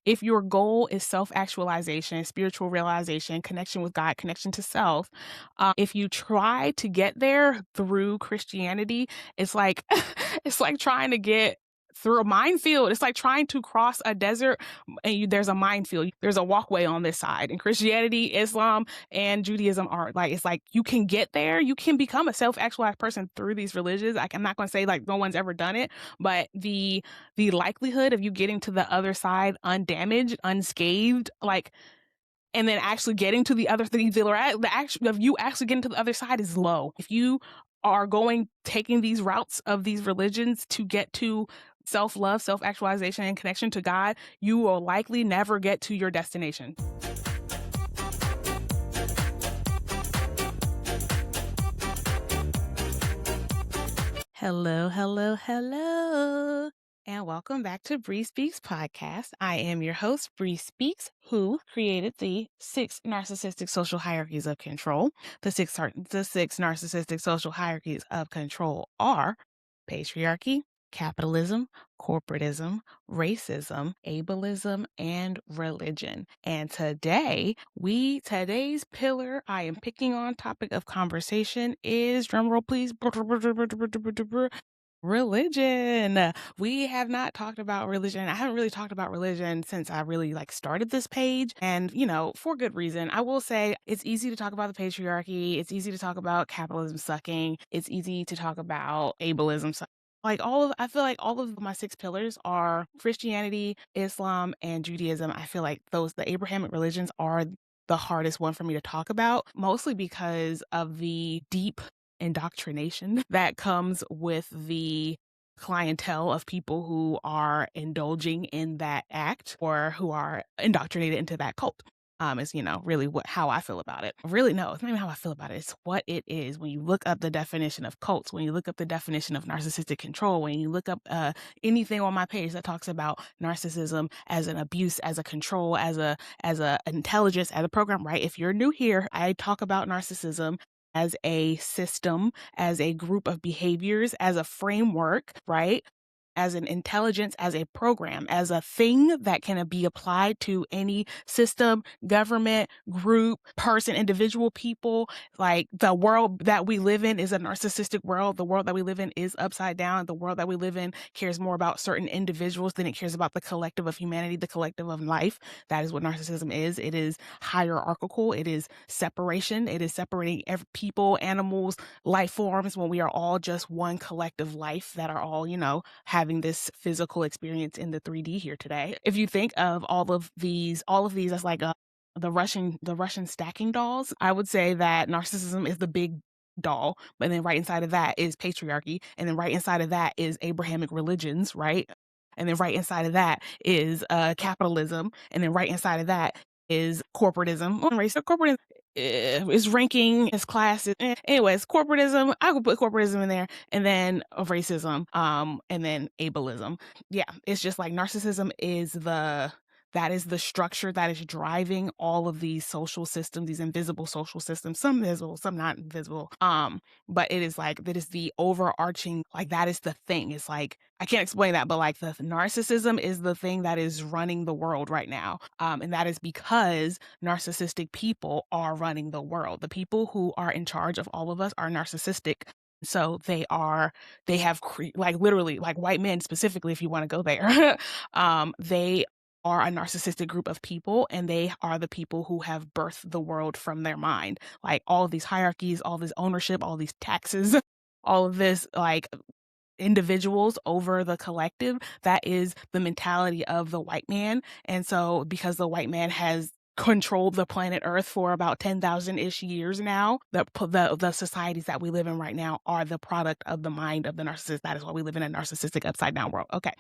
If your goal is self-actualization, spiritual realization, connection with God, connection to self, if you try to get there through Christianity, it's like it's like trying to get through a minefield. It's like trying to cross a desert and there's a minefield. There's a walkway on this side. And Christianity, Islam, and Judaism are like, it's like you can get there. You can become a self-actualized person through these religions. Like, I'm not going to say like no one's ever done it, but the likelihood of you getting to the other side undamaged, unscathed, like, and then actually getting to the other thing, the actual of you actually getting to the other side is low. If you are taking these routes of these religions to get to self-love, self-actualization, and connection to God, you will likely never get to your destination. Hello, hello, hello, and welcome back to Bri Speaks podcast. I am your host, Bri Speaks, who created the 6 narcissistic social hierarchies of control. The six narcissistic social hierarchies of control are patriarchy, capitalism, corporatism, racism, ableism, and religion. And today's pillar I am picking on topic of conversation is, drumroll please, religion. We have not talked about religion. I haven't really talked about religion since I really started this page, and for good reason. I will say it's easy to talk about the patriarchy. It's easy to talk about capitalism sucking. It's easy to talk about ableism sucking. I feel like all of my 6 pillars are Christianity, Islam, and Judaism. I feel like the Abrahamic religions are the hardest one for me to talk about, mostly because of the deep indoctrination that comes with the clientele of people who are indulging in that act or who are indoctrinated into that cult. Is really how I feel about it. Really, no, it's not even how I feel about it. It's what it is. When you look up the definition of cults, when you look up the definition of narcissistic control, when you look up anything on my page that talks about narcissism as an abuse, as a control, as a intelligence, as a program, right? If you're new here, I talk about narcissism as a system, as a group of behaviors, as a framework, right? As an intelligence, as a program, as a thing that can be applied to any system, government, group, person, individual, people. Like, the world that we live in is a narcissistic world. The world that we live in is upside down. The world that we live in cares more about certain individuals than it cares about the collective of humanity, the collective of life. That is what narcissism is. It is hierarchical. It is separation. It is separating people, animals, life forms, when we are all just one collective life that are all, having this physical experience in the 3D here today. If you think of all of these as like the Russian stacking dolls, I would say that narcissism is the big doll, but then right inside of that is patriarchy, and then right inside of that is Abrahamic religions, right? And then right inside of that is capitalism, and then right inside of that is corporatism. Corporatism is ranking, is class. Anyways, corporatism, I could put corporatism in there, and then racism, and then ableism. Yeah, it's just like narcissism is that is the structure that is driving all of these social systems, these invisible social systems, some visible, some not invisible. But it is that is the overarching, that is the thing. It's like, I can't explain that, but the narcissism is the thing that is running the world right now. And that is because narcissistic people are running the world. The people who are in charge of all of us are narcissistic. So they have literally, white men specifically, if you want to go there, they are a narcissistic group of people, and they are the people who have birthed the world from their mind. Like, all of these hierarchies, all this ownership, all these taxes, all of this, individuals over the collective, that is the mentality of the white man. And so because the white man has controlled the planet Earth for about 10,000-ish years now, the societies that we live in right now are the product of the mind of the narcissist. That is why we live in a narcissistic upside down world. Okay.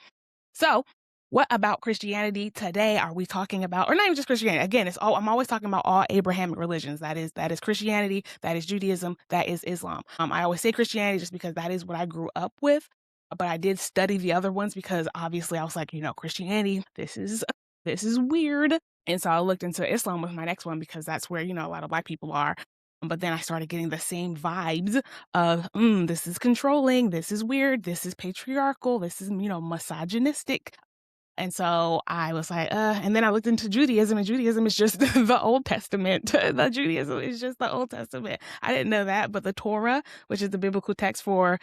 So what about Christianity today are we talking about? Or not even just Christianity. Again, I'm always talking about all Abrahamic religions. That is Christianity, that is Judaism, that is Islam. I always say Christianity just because that is what I grew up with, but I did study the other ones because obviously I was like, Christianity, this is weird. And so I looked into Islam with my next one because that's where, a lot of Black people are. But then I started getting the same vibes of, this is controlling, this is weird, this is patriarchal, this is, misogynistic. And so I was like, and then I looked into Judaism, and Judaism is just the Old Testament. The Judaism is just the Old Testament. I didn't know that, but the Torah, which is the biblical text for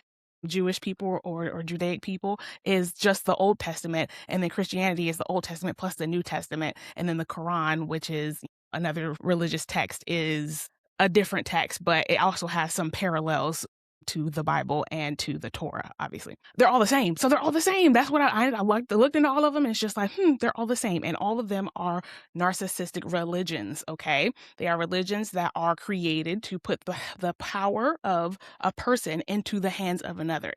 Jewish people or Judaic people, is just the Old Testament. And then Christianity is the Old Testament plus the New Testament. And then the Quran, which is another religious text, is a different text, but it also has some parallels to the Bible and to the Torah. Obviously, they're all the same. So they're all the same. That's what I looked into all of them, and it's just like, they're all the same. And all of them are narcissistic religions. Okay, they are religions that are created to put the power of a person into the hands of another.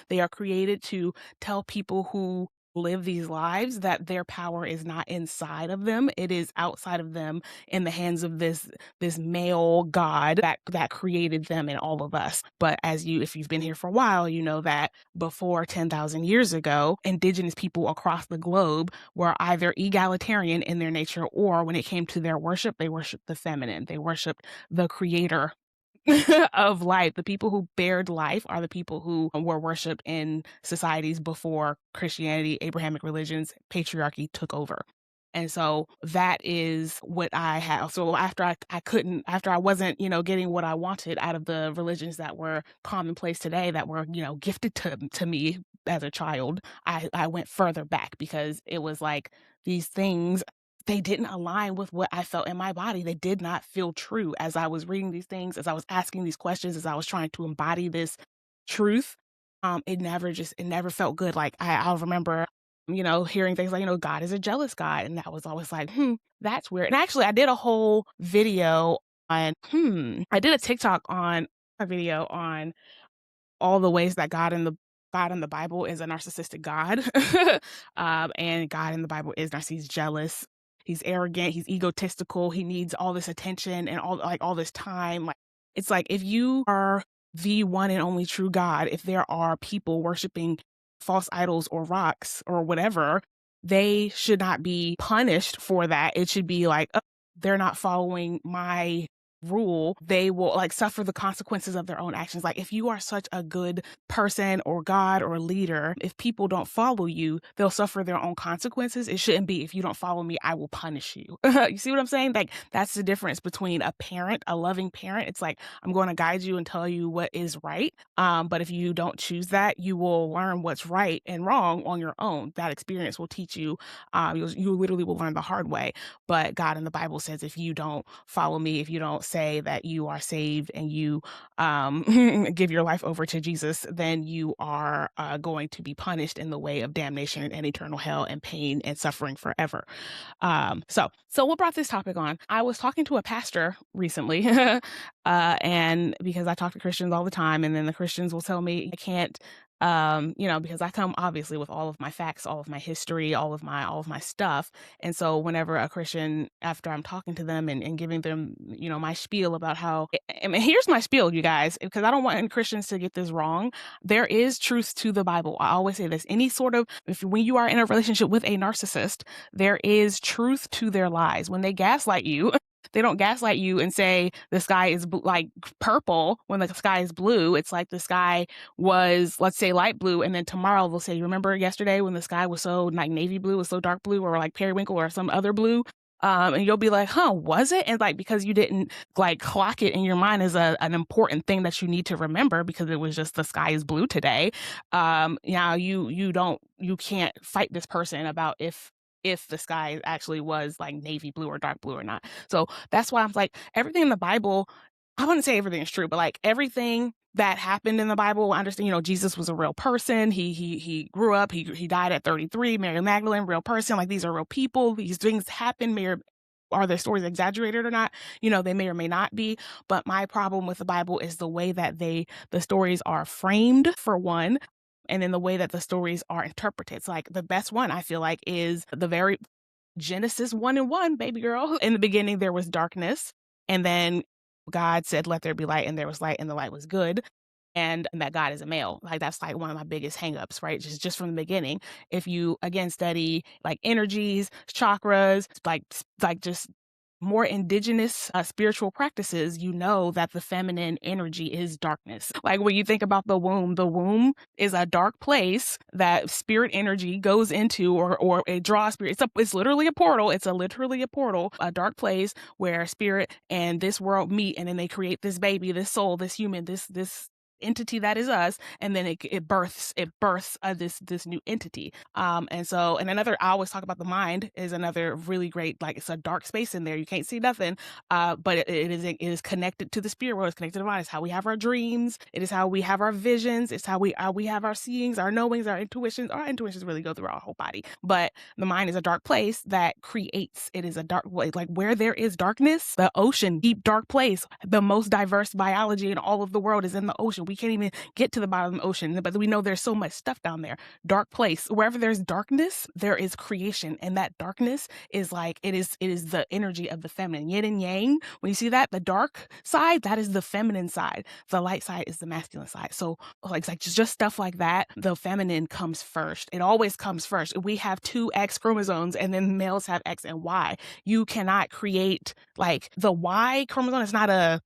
They are created to tell people who live these lives that their power is not inside of them. It is outside of them, in the hands of this male God that created them and all of us. But if you've been here for a while, you know that before 10,000 years ago, indigenous people across the globe were either egalitarian in their nature, or when it came to their worship, they worshiped the feminine. They worshiped the creator of life. The people who bared life are the people who were worshipped in societies before Christianity, Abrahamic religions, patriarchy took over. And so that is what I have. So after I wasn't, getting what I wanted out of the religions that were commonplace today, that were, gifted to me as a child, I went further back, because it was like these things, they didn't align with what I felt in my body. They did not feel true as I was reading these things, as I was asking these questions, as I was trying to embody this truth. It never felt good. Like I'll remember, hearing things like, God is a jealous God. And that was always like, that's weird. And actually I did a whole video on, I did a TikTok on a video on all the ways that God in the Bible is a narcissistic God. And God in the Bible is narcissistic. He's jealous. He's arrogant. He's egotistical. He needs all this attention and all this time. Like, it's like, if you are the one and only true God, if there are people worshiping false idols or rocks or whatever, they should not be punished for that. It should be like, oh, they're not following my rule, they will suffer the consequences of their own actions. Like, if you are such a good person or God or leader, if people don't follow you, they'll suffer their own consequences. It shouldn't be, if you don't follow me, I will punish you. You see what I'm saying? Like, that's the difference between a parent, a loving parent. It's like, I'm going to guide you and tell you what is right. But if you don't choose that, you will learn what's right and wrong on your own. That experience will teach you. You literally will learn the hard way. But God in the Bible says, if you don't follow me, if you don't say that you are saved and you give your life over to Jesus, then you are going to be punished in the way of damnation and eternal hell and pain and suffering forever. So what brought this topic on? I was talking to a pastor recently, and because I talk to Christians all the time, and then the Christians will tell me I can't, because I come obviously with all of my facts, all of my history, all of my stuff. And so whenever a Christian, after I'm talking to them and giving them, my spiel about how, and here's my spiel, you guys, because I don't want any Christians to get this wrong. There is truth to the Bible. I always say this, when you are in a relationship with a narcissist, there is truth to their lies. When they gaslight you, they don't gaslight you and say the sky is purple when the sky is blue. It's like the sky was, let's say, light blue, and then tomorrow they'll say, remember yesterday when the sky was so navy blue, was so dark blue, or like periwinkle or some other blue? And you'll be like, was it? And because you didn't clock it in your mind as an important thing that you need to remember, because it was just the sky is blue today. Now you can't fight this person about if the sky actually was navy blue or dark blue or not. So that's why I'm like, everything in the Bible, I wouldn't say everything is true, but everything that happened in the Bible, I understand, Jesus was a real person. He grew up, he died at 33, Mary Magdalene, real person. These are real people. These things happen. Are their stories exaggerated or not? They may or may not be. But my problem with the Bible is the way that the stories are framed, for one, and then the way that the stories are interpreted. It's the best one, I feel like, is the very Genesis 1:1, baby girl. In the beginning, there was darkness, and then God said, let there be light, and there was light, and the light was good. And that God is a male. That's one of my biggest hangups, right? Just from the beginning. If you, again, study energies, chakras, just more indigenous spiritual practices, you know that the feminine energy is darkness. Like when you think about the womb is a dark place that spirit energy goes into, or it draws spirit. It's literally a portal. It's literally a portal, a dark place where spirit and this world meet, and then they create this baby, this soul, this human, this entity that is us, and then it births this new entity. And another, I always talk about the mind is another really great, like, it's a dark space in there, you can't see nothing, but it is connected to the spirit world, it's connected to the mind. It's how we have our dreams, it is how we have our visions, it's how we have our seeings, our knowings, our intuitions. Our intuitions really go through our whole body, but the mind is a dark place that creates. It is a dark place, like where there is darkness, the ocean, deep dark place, the most diverse biology in all of the world is in the ocean. We can't even get to the bottom of the ocean, but we know there's so much stuff down there. Dark place. Wherever there's darkness, there is creation. And that darkness is like, it is the energy of the feminine. Yin and yang. When you see that, the dark side, that is the feminine side. The light side is the masculine side. So like just stuff like that, the feminine comes first. It always comes first. We have two X chromosomes, and then males have X and Y. You cannot create, like, the Y chromosome is not a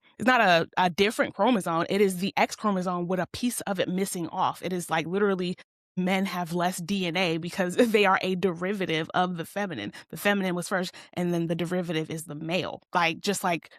different chromosome. It is the X chromosome with a piece of it missing off. It is like literally men have less DNA because they are a derivative of the feminine. The feminine was first, and then the derivative is the male. Like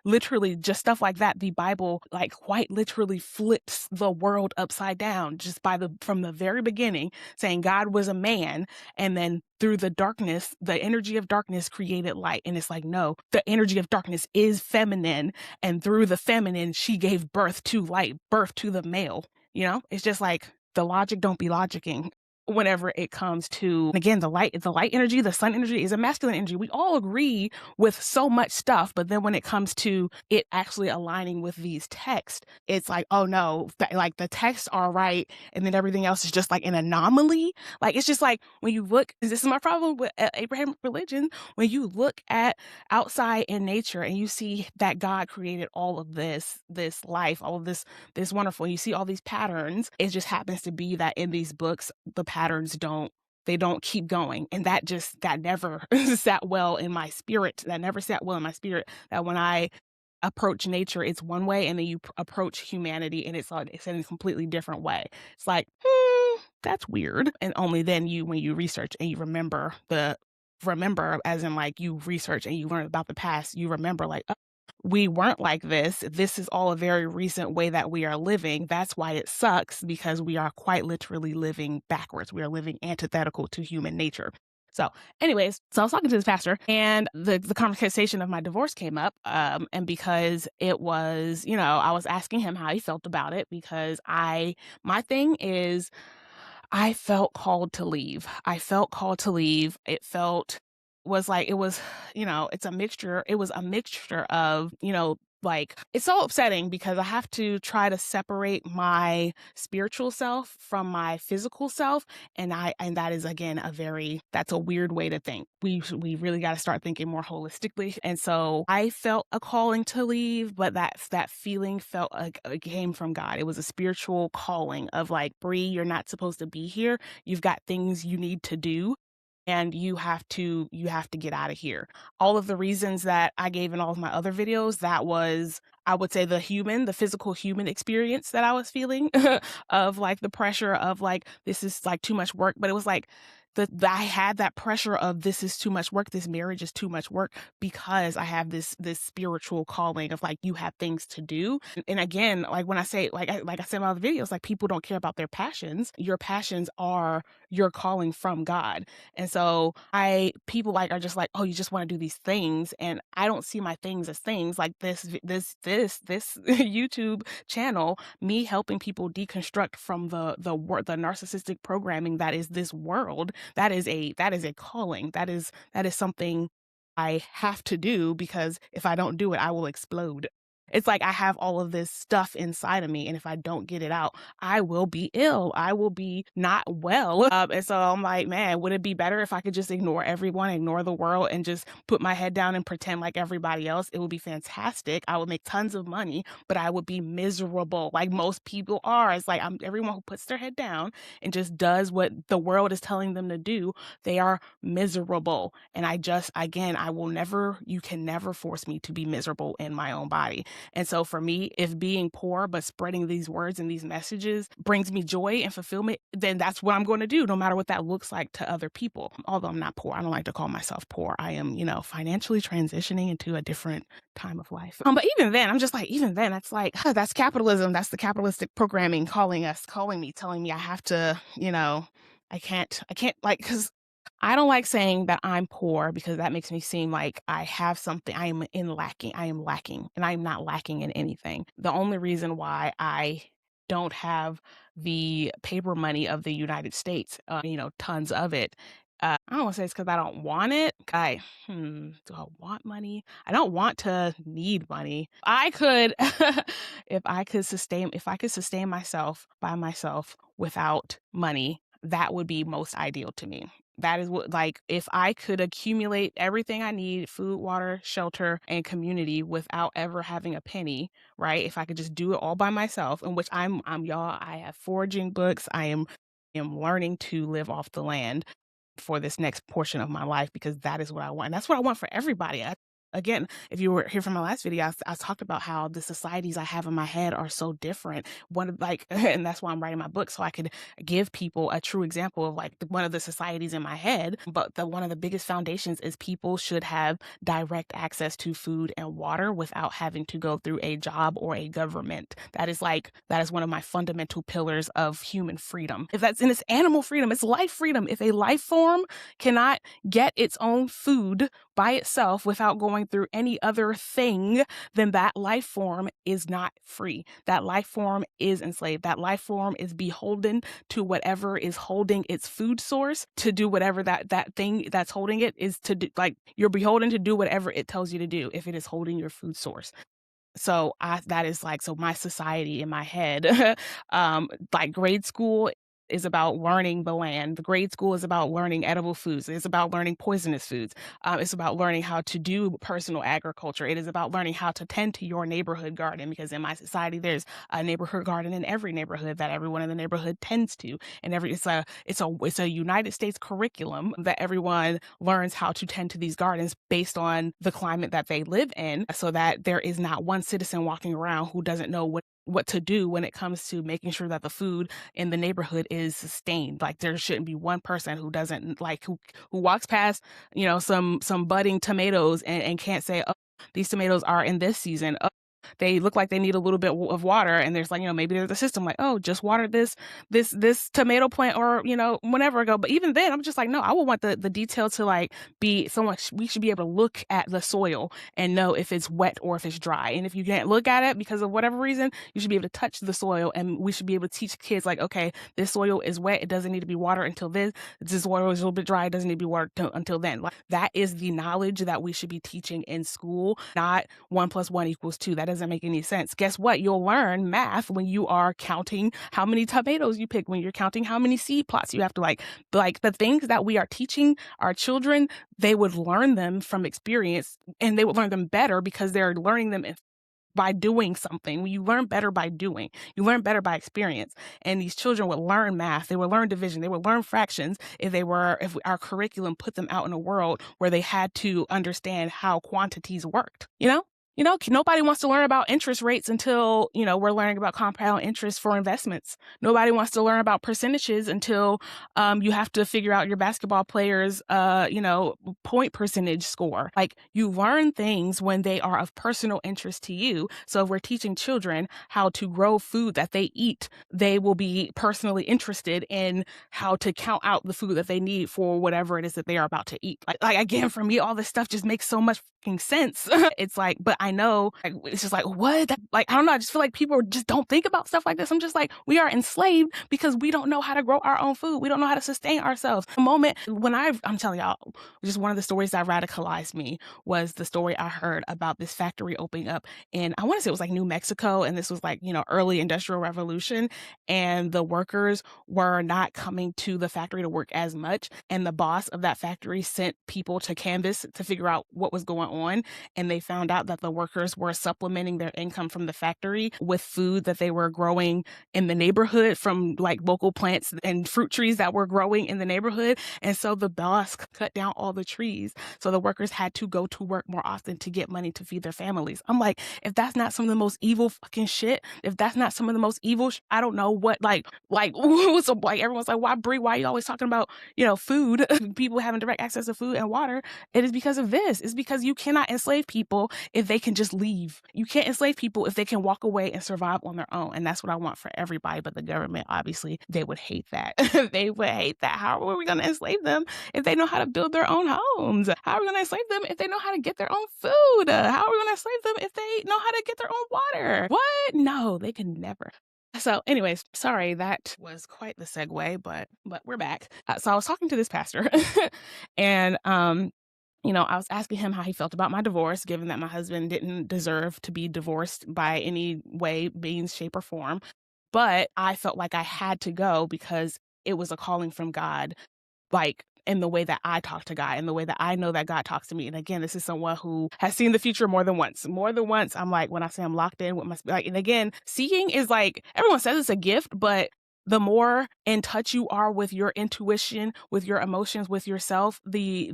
literally just stuff like that. The Bible, like, quite literally flips the world upside down just from the very beginning, saying God was a man, and then through the darkness, the energy of darkness created light. And it's like, no, the energy of darkness is feminine, and through the feminine, she gave birth to light, birth to the male. It's just like, the logic don't be logicking whenever it comes to, again, the light energy, the sun energy is a masculine energy. We all agree with so much stuff, but then when it comes to it actually aligning with these texts, it's like, oh no, like the texts are right, and then everything else is just like an anomaly. Like, it's just like, when you look, this is my problem with Abrahamic religion, when you look at outside in nature and you see that God created all of this life, all of this wonderful, you see all these patterns, it just happens to be that in these books the patterns don't keep going. And that never sat well in my spirit. That when I approach nature, it's one way, and then you approach humanity, and it's in a completely different way. It's like, that's weird. And only then, when you research and you remember as in, like, you research and you learn about the past, you remember, like, oh, we weren't like this. This is all a very recent way that we are living. That's why it sucks, because we are quite literally living backwards. We are living antithetical to human nature. So anyways, I was talking to this pastor, and the conversation of my divorce came up. And because it was, I was asking him how he felt about it, because my thing is, I felt called to leave. It's a mixture. It was a mixture of, like, it's so upsetting because I have to try to separate my spiritual self from my physical self. And that is, again, that's a weird way to think. We really got to start thinking more holistically. And so I felt a calling to leave, but that feeling felt like it came from God. It was a spiritual calling of, like, Bri, you're not supposed to be here. You've got things you need to do, and you have to get out of here. All of the reasons that I gave in all of my other videos, that was, I would say, the physical human experience that I was feeling of, like, the pressure of, like, this is, like, too much work. But it was like, I had that pressure of, this is too much work, this marriage is too much work, because I have this spiritual calling of, like, you have things to do. And again, like, when I say, like I said in my other videos, like, people don't care about their passions. Your passions are your calling from God. And so people, like, are just like, oh, you just want to do these things, and I don't see my things as things. Like, this YouTube channel, me helping people deconstruct from the narcissistic programming that is this world, that is a calling. That is something I have to do, because if I don't do it, I will explode. It's like I have all of this stuff inside of me, and if I don't get it out, I will be ill. I will be not well. And so I'm like, man, would it be better if I could just ignore everyone, ignore the world, and just put my head down and pretend like everybody else? It would be fantastic. I would make tons of money, but I would be miserable, like most people are. It's like everyone who puts their head down and just does what the world is telling them to do, they are miserable. And I will never, you can never force me to be miserable in my own body. And so for me, if being poor but spreading these words and these messages brings me joy and fulfillment, then that's what I'm going to do, no matter what that looks like to other people. Although I'm not poor, I don't like to call myself poor. I am, financially transitioning into a different time of life. But even then, I'm just like, even then, it's like, that's capitalism. That's the capitalistic programming calling me, telling me I have to, I can't like, because I don't like saying that I'm poor because that makes me seem like I have something. I am lacking, and I'm not lacking in anything. The only reason why I don't have the paper money of the United States, tons of it. I don't want to say it's because I don't want it. Do I want money? I don't want to need money. I could, if I could sustain myself by myself without money, that would be most ideal to me. That is what, like, if I could accumulate everything I need, food, water, shelter, and community without ever having a penny, right? If I could just do it all by myself, in which y'all, I have foraging books. I am learning to live off the land for this next portion of my life, because that is what I want. And that's what I want for everybody. Again, if you were here from my last video, I talked about how the societies I have in my head are so different. And that's why I'm writing my book, so I could give people a true example of like one of the societies in my head. But one of the biggest foundations is people should have direct access to food and water without having to go through a job or a government. That is one of my fundamental pillars of human freedom. If that's in its animal freedom, it's life freedom. If a life form cannot get its own food by itself without going through any other thing, then that life form is not free. That life form is enslaved. That life form is beholden to whatever is holding its food source to do whatever that thing that's holding it is to do. Like, you're beholden to do whatever it tells you to do if it is holding your food source. So my society in my head, like grade school is about learning the land. The grade school is about learning edible foods. It's about learning poisonous foods. It's about learning how to do personal agriculture. It is about learning how to tend to your neighborhood garden, because in my society, there's a neighborhood garden in every neighborhood that everyone in the neighborhood tends to. And it's a United States curriculum that everyone learns how to tend to these gardens based on the climate that they live in, so that there is not one citizen walking around who doesn't know what to do when it comes to making sure that the food in the neighborhood is sustained. Like, there shouldn't be one person who doesn't who walks past, some budding tomatoes and can't say, oh, these tomatoes are in this season. Oh, they look like they need a little bit of water, and there's maybe there's a system like, oh, just water this tomato plant, or whenever ago. But even then, I'm just like, no, I would want the detail to be so much. We should be able to look at the soil and know if it's wet or if it's dry. And if you can't look at it because of whatever reason, you should be able to touch the soil, and we should be able to teach kids like, okay, this soil is wet, it doesn't need to be watered until this soil is a little bit dry, it doesn't need to be watered until then. Like, that is the knowledge that we should be teaching in school, not 1 + 1 = 2. That doesn't make any sense. Guess what? You'll learn math when you are counting how many tomatoes you pick, when you're counting how many seed plots you have to like the things that we are teaching our children, they would learn them from experience, and they would learn them better because they're learning them by doing something. When you learn better by doing, you learn better by experience. And these children would learn math, they would learn division, they would learn fractions if our curriculum put them out in a world where they had to understand how quantities worked. Nobody wants to learn about interest rates until, we're learning about compound interest for investments. Nobody wants to learn about percentages until you have to figure out your basketball player's, point percentage score. Like, you learn things when they are of personal interest to you. So if we're teaching children how to grow food that they eat, they will be personally interested in how to count out the food that they need for whatever it is that they are about to eat. Like again, for me, all this stuff just makes so much fucking sense. It's like, but I know, like, it's just like, what? Like, I don't know. I just feel like people just don't think about stuff like this. I'm just like, we are enslaved because we don't know how to grow our own food. We don't know how to sustain ourselves. The moment when I'm telling y'all, just one of the stories that radicalized me was the story I heard about this factory opening up in, I want to say it was like New Mexico. And this was like, early industrial revolution. And the workers were not coming to the factory to work as much. And the boss of that factory sent people to canvas to figure out what was going on. And they found out that the workers were supplementing their income from the factory with food that they were growing in the neighborhood from like local plants and fruit trees that were growing in the neighborhood. And so the boss cut down all the trees. So the workers had to go to work more often to get money to feed their families. I'm like, if that's not some of the most evil fucking shit, if that's not some of the most evil, I don't know what, so like everyone's like, why Bri, why are you always talking about, food, people having direct access to food and water? It is because of this. It's because you cannot enslave people if they can just leave. You can't enslave people if they can walk away and survive on their own. And that's what I want for everybody. But the government, obviously, they would hate that. They would hate that. How are we going to enslave them if they know how to build their own homes? How are we going to enslave them if they know how to get their own food? How are we going to enslave them if they know how to get their own water? What? No, they can never. So anyways, sorry, that was quite the segue, but we're back. So I was talking to this pastor and, I was asking him how he felt about my divorce, given that my husband didn't deserve to be divorced by any way, means, shape, or form. But I felt like I had to go because it was a calling from God, like in the way that I talk to God, in the way that I know that God talks to me. And again, this is someone who has seen the future more than once. More than once, I'm like, when I say I'm locked in with my, like, and again, seeing is like, everyone says it's a gift, but the more in touch you are with your intuition, with your emotions, with yourself, the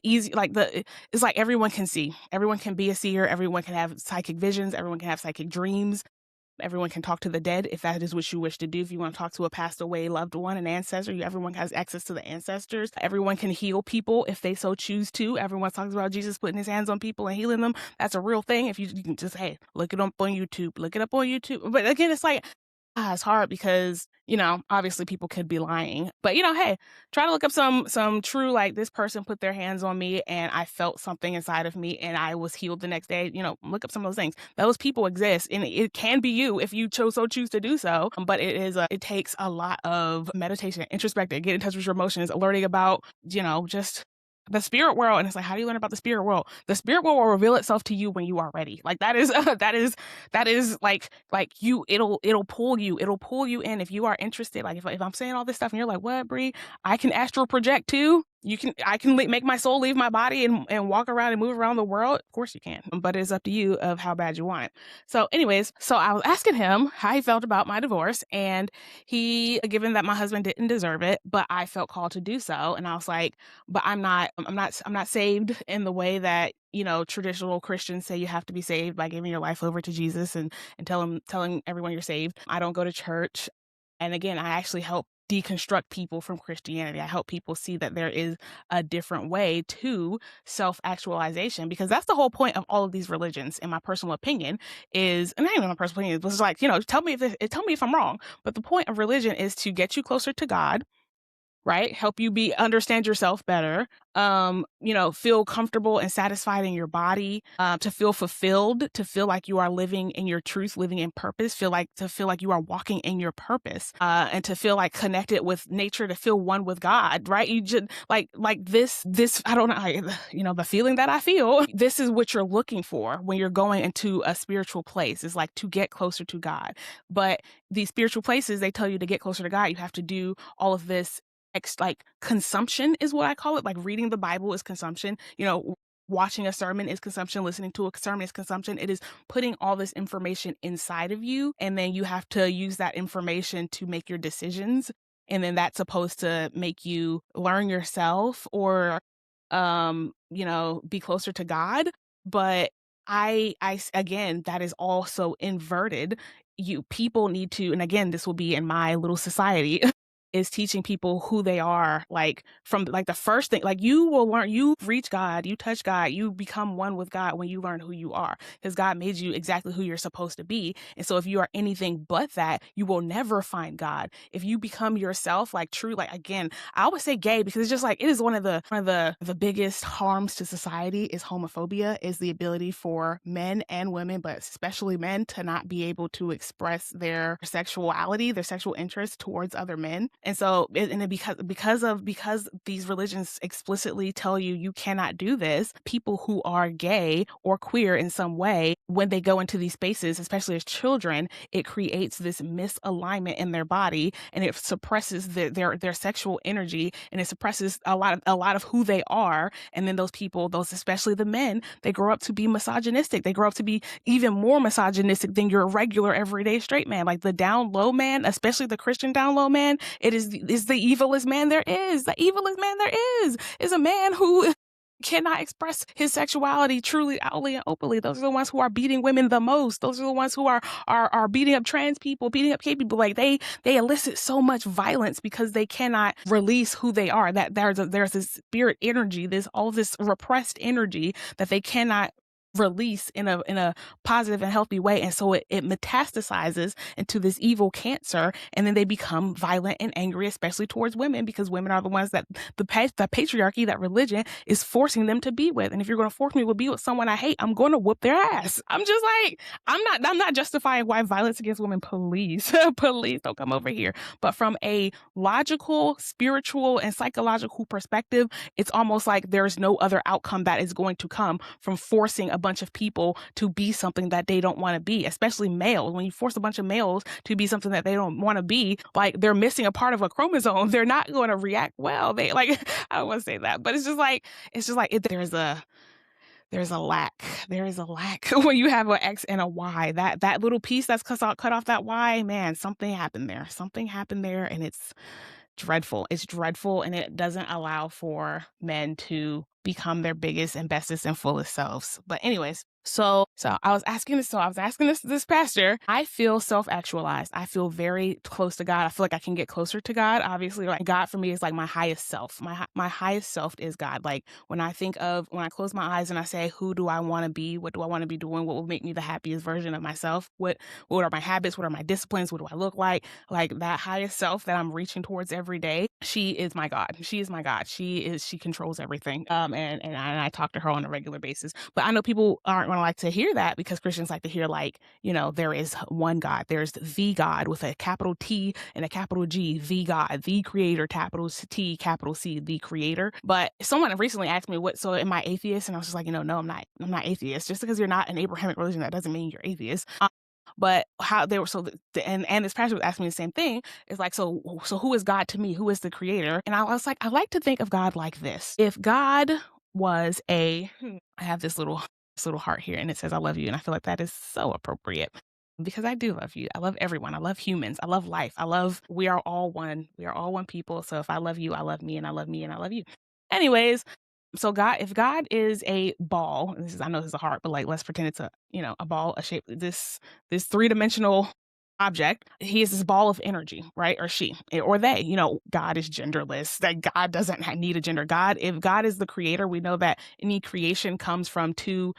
easy, it's like everyone can see. Everyone can be a seer. Everyone can have psychic visions. Everyone can have psychic dreams. Everyone can talk to the dead if that is what you wish to do. If you want to talk to a passed away loved one, an ancestor, everyone has access to the ancestors. Everyone can heal people if they so choose to. Everyone talks about Jesus putting his hands on people and healing them. That's a real thing. If you can just, hey, look it up on YouTube. Look it up on YouTube. But again, it's like, it's hard because, obviously people could be lying. But, hey, try to look up some true, like, this person put their hands on me and I felt something inside of me and I was healed the next day. Look up some of those things. Those people exist and it can be you if you choose to do so. But it takes a lot of meditation, introspecting, get in touch with your emotions, learning about, just the spirit world. And it's like, how do you learn about the spirit world? The spirit world will reveal itself to you when you are ready. Like that is that is like you, it'll pull you in if you are interested. Like if I'm saying all this stuff and you're like, what, Bri, I can astral project too. I can make my soul leave my body and walk around and move around the world. Of course you can, but it's up to you of how bad you want it. So anyways, so I was asking him how he felt about my divorce, and given that my husband didn't deserve it, but I felt called to do so. And I was like, but I'm not saved in the way that, traditional Christians say you have to be saved by giving your life over to Jesus and telling everyone you're saved. I don't go to church. And again, I actually help deconstruct people from Christianity. I help people see that there is a different way to self-actualization, because that's the whole point of all of these religions, in my personal opinion, and not even my personal opinion, it's like, tell me if I'm wrong. But the point of religion is to get you closer to God, right? Help you understand yourself better, feel comfortable and satisfied in your body, to feel fulfilled, to feel like you are living in your truth, living in purpose, to feel like you are walking in your purpose, and to feel like connected with nature, to feel one with God, right? You just like this, I don't know, the feeling that I feel, this is what you're looking for when you're going into a spiritual place, is like to get closer to God. But these spiritual places, they tell you to get closer to God, you have to do all of this consumption is what I call it. Like reading the Bible is consumption. Watching a sermon is consumption. Listening to a sermon is consumption. It is putting all this information inside of you, and then you have to use that information to make your decisions. And then that's supposed to make you learn yourself or, be closer to God. But again, that is also inverted. People need to, and again, this will be in my little society. is teaching people who they are, like from like the first thing, like you will learn, you reach God, you touch God, you become one with God when you learn who you are, because God made you exactly who you're supposed to be. And so if you are anything but that, you will never find God. If you become yourself, like true, like again, I always say gay because it's just like it is one of the biggest harms to society is homophobia, is the ability for men and women, but especially men, to not be able to express their sexuality, their sexual interest towards other men. And so because these religions explicitly tell you you cannot do this, people who are gay or queer in some way, when they go into these spaces, especially as children, it creates this misalignment in their body, and it suppresses their sexual energy, and it suppresses a lot of who they are. And then those people, those especially the men, they grow up to be misogynistic. They grow up to be even more misogynistic than your regular everyday straight man. Like the down low man, especially the Christian down low man, is the evilest man there is. The evilest man there is a man who cannot express his sexuality truly, outly, and openly. Those are the ones who are beating women the most. Those are the ones who are beating up trans people, beating up gay people. Like they elicit so much violence because they cannot release who they are. That there's this spirit energy, all this repressed energy that they cannot release in a positive and healthy way. And so it metastasizes into this evil cancer, and then they become violent and angry, especially towards women, because women are the ones that the patriarchy, that religion, is forcing them to be with. And if you're going to force me to be with someone I hate, I'm going to whoop their ass. I'm just like, I'm not justifying why violence against women, please, please don't come over here. But from a logical, spiritual, and psychological perspective, it's almost like there's no other outcome that is going to come from forcing a bunch of people to be something that they don't want to be, especially males. When you force a bunch of males to be something that they don't want to be, like they're missing a part of a chromosome, they're not going to react well. They like, I don't want to say that, but it's just like there's a lack. There is a lack when you have an X and a Y. That little piece that's cut off that Y, man, something happened there. Something happened there, and it's dreadful. It's dreadful, and it doesn't allow for men to become their biggest and bestest and fullest selves. But anyways, so I was asking this pastor. I feel self-actualized. I feel very close to God. I feel like I can get closer to God. Obviously, like God for me is like my highest self. My highest self is God. Like when I close my eyes and I say, who do I want to be? What do I want to be doing? What will make me the happiest version of myself? What are my habits? What are my disciplines? What do I look like? Like that highest self that I'm reaching towards every day. She is my God. She is my God. She controls everything. And I talk to her on a regular basis. But I know people aren't going to like to hear that, because Christians like to hear, like, there is one God. There's the God with a capital T and a capital G, the God, the creator, capital T, capital C, the creator. But someone recently asked me, so am I atheist? And I was just like, no, I'm not atheist. Just because you're not an Abrahamic religion, that doesn't mean you're atheist. But how they were and this pastor was asking me the same thing. It's like, so who is God to me? Who is the creator? And I was like, I like to think of God like this. If God was I have this little heart here, and it says I love you, and I feel like that is so appropriate, because I do love you. I love everyone. I love humans. I love life. We are all one. We are all one people. So if I love you, I love me, and I love me, and I love you. Anyways, so if God is a ball, I know this is a heart, but like, let's pretend it's a ball, a shape, this three-dimensional object. He is this ball of energy, right? Or she, or they, God is genderless. That God doesn't need a gender. If God is the creator, we know that any creation comes from two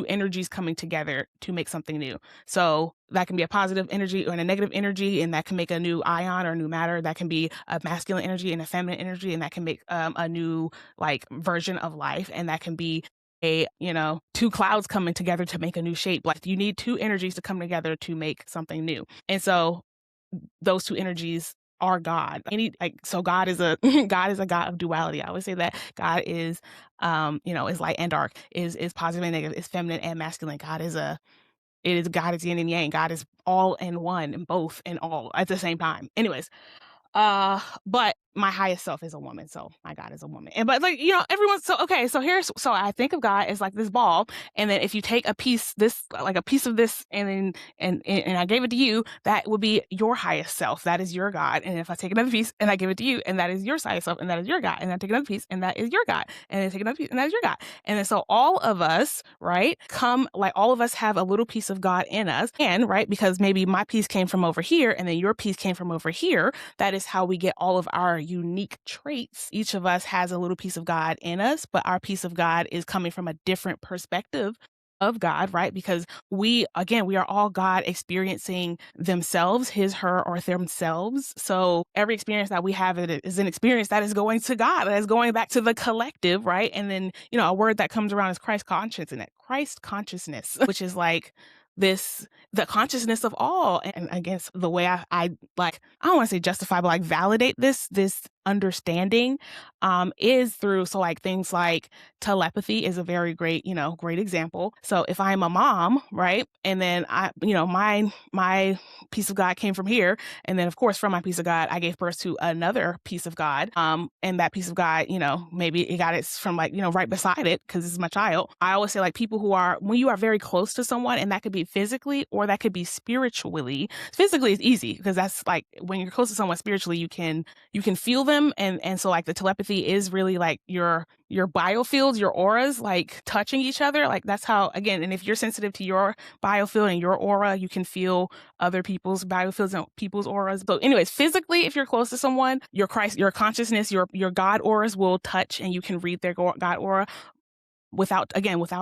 energies coming together to make something new. So that can be a positive energy or a negative energy, and that can make a new ion or new matter. That can be a masculine energy and a feminine energy, and that can make a new like version of life. And that can be two clouds coming together to make a new shape. Like you need two energies to come together to make something new. And so those two energies are God. So God is a God is a God of duality. I always say that God is is light and dark, is positive and negative, is feminine and masculine. God is yin and yang. God is all in one and both and all at the same time. Anyways, but my highest self is a woman, so my God is a woman. And but like, you know, everyone's so okay. So I think of God as like this ball, and then if you take a piece, like a piece of this, and then and I gave it to you, that would be your highest self. That is your God. And if I take another piece and I give it to you, and that is your highest self, and that is your God, and I take another piece, and that is your God, and then take another piece, and that is your God. And then so all of us, right, all of us have a little piece of God in us, and right, because maybe my piece came from over here, and then your piece came from over here. That is how we get all of our unique traits. Each of us has a little piece of God in us, but our piece of God is coming from a different perspective of God, right? Because we are all God experiencing themselves, his, her, or themselves. So every experience that we have is an experience that is going to God, that is going back to the collective, right? And then, you know, a word that comes around is Christ consciousness, which is like the consciousness of all. And I guess the way I like, I don't want to say justify, but like validate this understanding is through, so like things like telepathy is a very great example. So if I'm a mom, right, and then my piece of God came from here, and then of course from my piece of God I gave birth to another piece of God, and that piece of God, maybe it got it from like right beside it because this is my child. I always say like people when you are very close to someone, and that could be physically or that could be spiritually. Physically is easy because that's like when you're close to someone spiritually, you can feel them, and so like the telepathy is really like your biofields, your auras like touching each other. Like that's how, again, and if you're sensitive to your biofield and your aura, you can feel other people's biofields and people's auras. So anyways, physically, if you're close to someone, your consciousness, your God auras will touch, and you can read their God aura without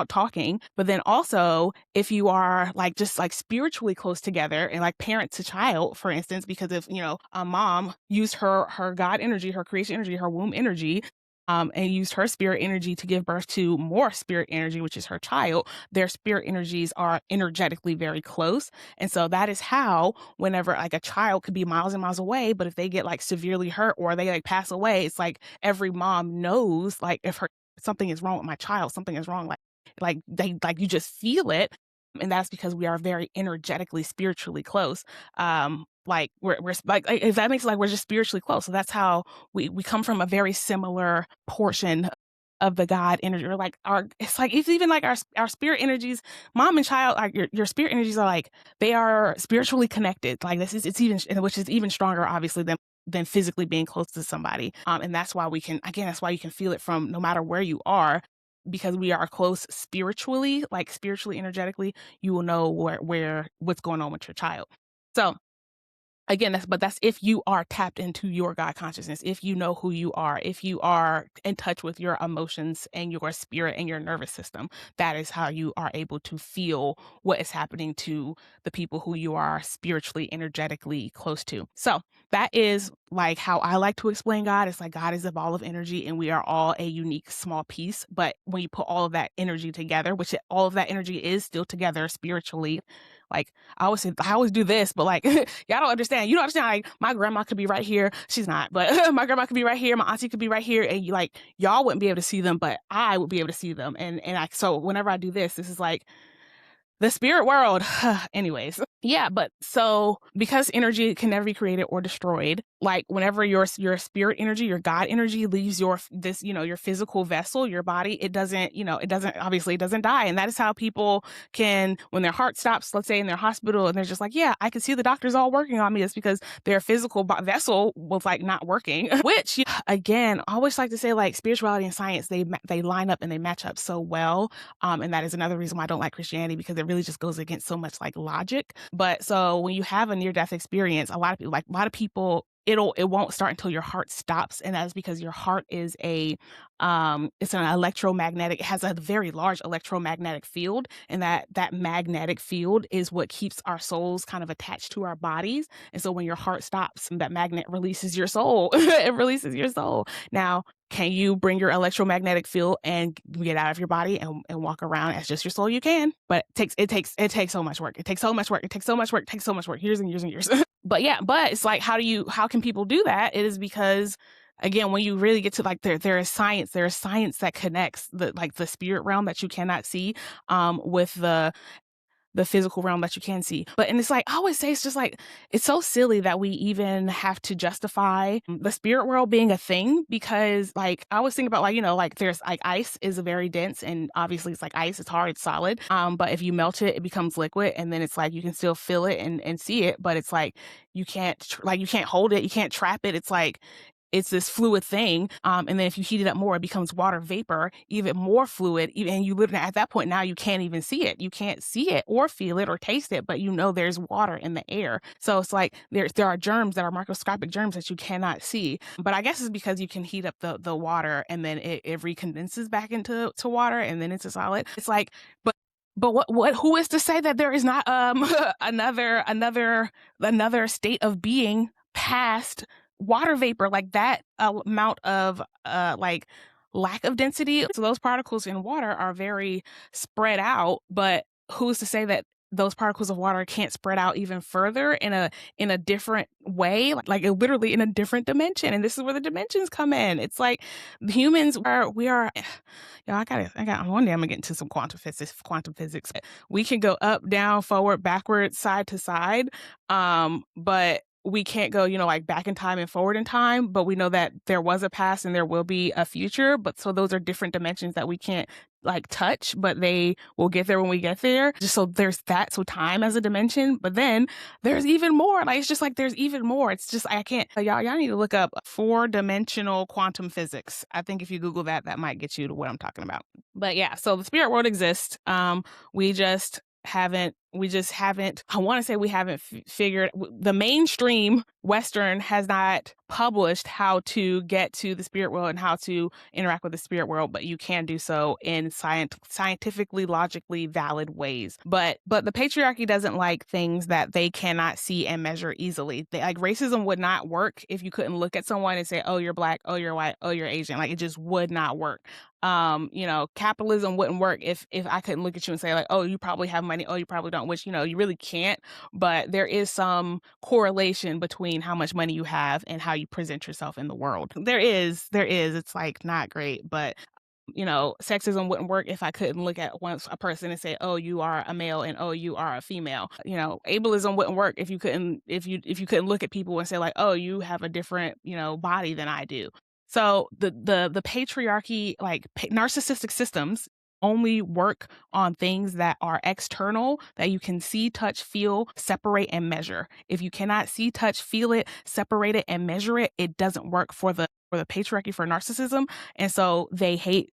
talking. But then also if you are like just like spiritually close together, and like parent to child, for instance, because if a mom used her God energy, her creation energy, her womb energy, and used her spirit energy to give birth to more spirit energy, which is her child, their spirit energies are energetically very close. And so that is how, whenever like a child could be miles and miles away, but if they get like severely hurt or they like pass away, it's like every mom knows like if something is wrong with my child, something is wrong, like they like you just feel it. And that's because we are very energetically, spiritually close. Like we're like, if that makes like we're just spiritually close. So that's how we come from a very similar portion of the God energy, or like it's even like our spirit energies, mom and child, like your spirit energies are like, they are spiritually connected. Like it's even, which is even stronger obviously than physically being close to somebody. And that's why that's why you can feel it from no matter where you are, because we are close spiritually, like spiritually, energetically, you will know what's going on with your child. So again, that's if you are tapped into your God consciousness, if you know who you are, if you are in touch with your emotions and your spirit and your nervous system, that is how you are able to feel what is happening to the people who you are spiritually, energetically close to. So that is like how I like to explain God. It's like God is a ball of energy, and we are all a unique small piece. But when you put all of that energy together, which all of that energy is still together spiritually, like I always do this, but like y'all don't understand. You don't understand. Like my grandma could be right here. She's not, but my grandma could be right here. My auntie could be right here, and y'all wouldn't be able to see them, but I would be able to see them. So whenever I do this is like the spirit world. Anyways, yeah, but so because energy can never be created or destroyed, like whenever your spirit energy, your God energy leaves your physical vessel, your body, it doesn't die. And that is how people can, when their heart stops, let's say in their hospital, and they're just like, yeah, I can see the doctors all working on me. It's because their physical vessel was like not working, which again, I always like to say like spirituality and science, they line up and they match up so well. And that is another reason why I don't like Christianity, because it really just goes against so much like logic. But so when you have a near-death experience, a lot of people, it won't start until your heart stops. And that is because your heart is it's an electromagnetic, it has a very large electromagnetic field. And that magnetic field is what keeps our souls kind of attached to our bodies. And so when your heart stops, that magnet releases your soul. It releases your soul. Now, can you bring your electromagnetic field and get out of your body and walk around as just your soul? You can, but it takes so much work. It takes so much work. It takes so much work. It takes so much work. Years and years and years. But it's like, how can people do that? It is because, again, when you really get to like there is science that connects the spirit realm that you cannot see with the the physical realm that you can see. But and it's like I always say, it's just like it's so silly that we even have to justify the spirit world being a thing, because like I always think about, like, you know, like there's like ice is very dense, and obviously it's like ice, it's hard, it's solid. But if you melt it, it becomes liquid, and then it's like you can still feel it and see it, but it's like you can't like you can't hold it, you can't trap it. It's like it's this fluid thing. And then if you heat it up more, it becomes water vapor, even more fluid. And you literally, at that point, now you can't even see it. You can't see it or feel it or taste it, but you know there's water in the air. So it's like there are germs that are microscopic germs that you cannot see. But I guess it's because you can heat up the water, and then it recondenses back into water, and then it's a solid. It's like, but what who is to say that there is not another state of being past water vapor, like that amount of like lack of density? So those particles in water are very spread out, but who's to say that those particles of water can't spread out even further in a different way, like literally in a different dimension? And this is where the dimensions come in. It's like humans are we are yeah, I got one day I'm gonna get into some quantum physics. We can go up, down, forward, backwards, side to side. But we can't go, you know, like back in time and forward in time, but we know that there was a past and there will be a future. But so those are different dimensions that we can't like touch, but they will get there when we get there. Just so there's that. So time as a dimension, but then there's even more. Like it's just like there's even more. It's just I can't. Y'all need to look up 4-dimensional quantum physics. I think if you Google that, that might get you to what I'm talking about. But yeah, so the spirit world exists. We just haven't I want to say we haven't figured, the mainstream Western has not published how to get to the spirit world and how to interact with the spirit world, but you can do so in scientifically, logically valid ways. But the patriarchy doesn't like things that they cannot see and measure easily. Like racism would not work if you couldn't look at someone and say, oh, you're black, oh, you're white, oh, you're Asian. Like it just would not work. You know, capitalism wouldn't work if I couldn't look at you and say like, oh, you probably have money, oh, you probably don't, which, you know, you really can't. But there is some correlation between how much money you have and how you present yourself in the world. There is. It's like not great, but you know, sexism wouldn't work if I couldn't look at a person and say, oh, you are a male and oh, you are a female. You know, ableism wouldn't work if you couldn't look at people and say like, oh, you have a different, you know, body than I do. So the patriarchy, like narcissistic systems, only work on things that are external, that you can see, touch, feel, separate, and measure. If you cannot see, touch, feel it, separate it, and measure it, it doesn't work for the patriarchy, for narcissism. And so they hate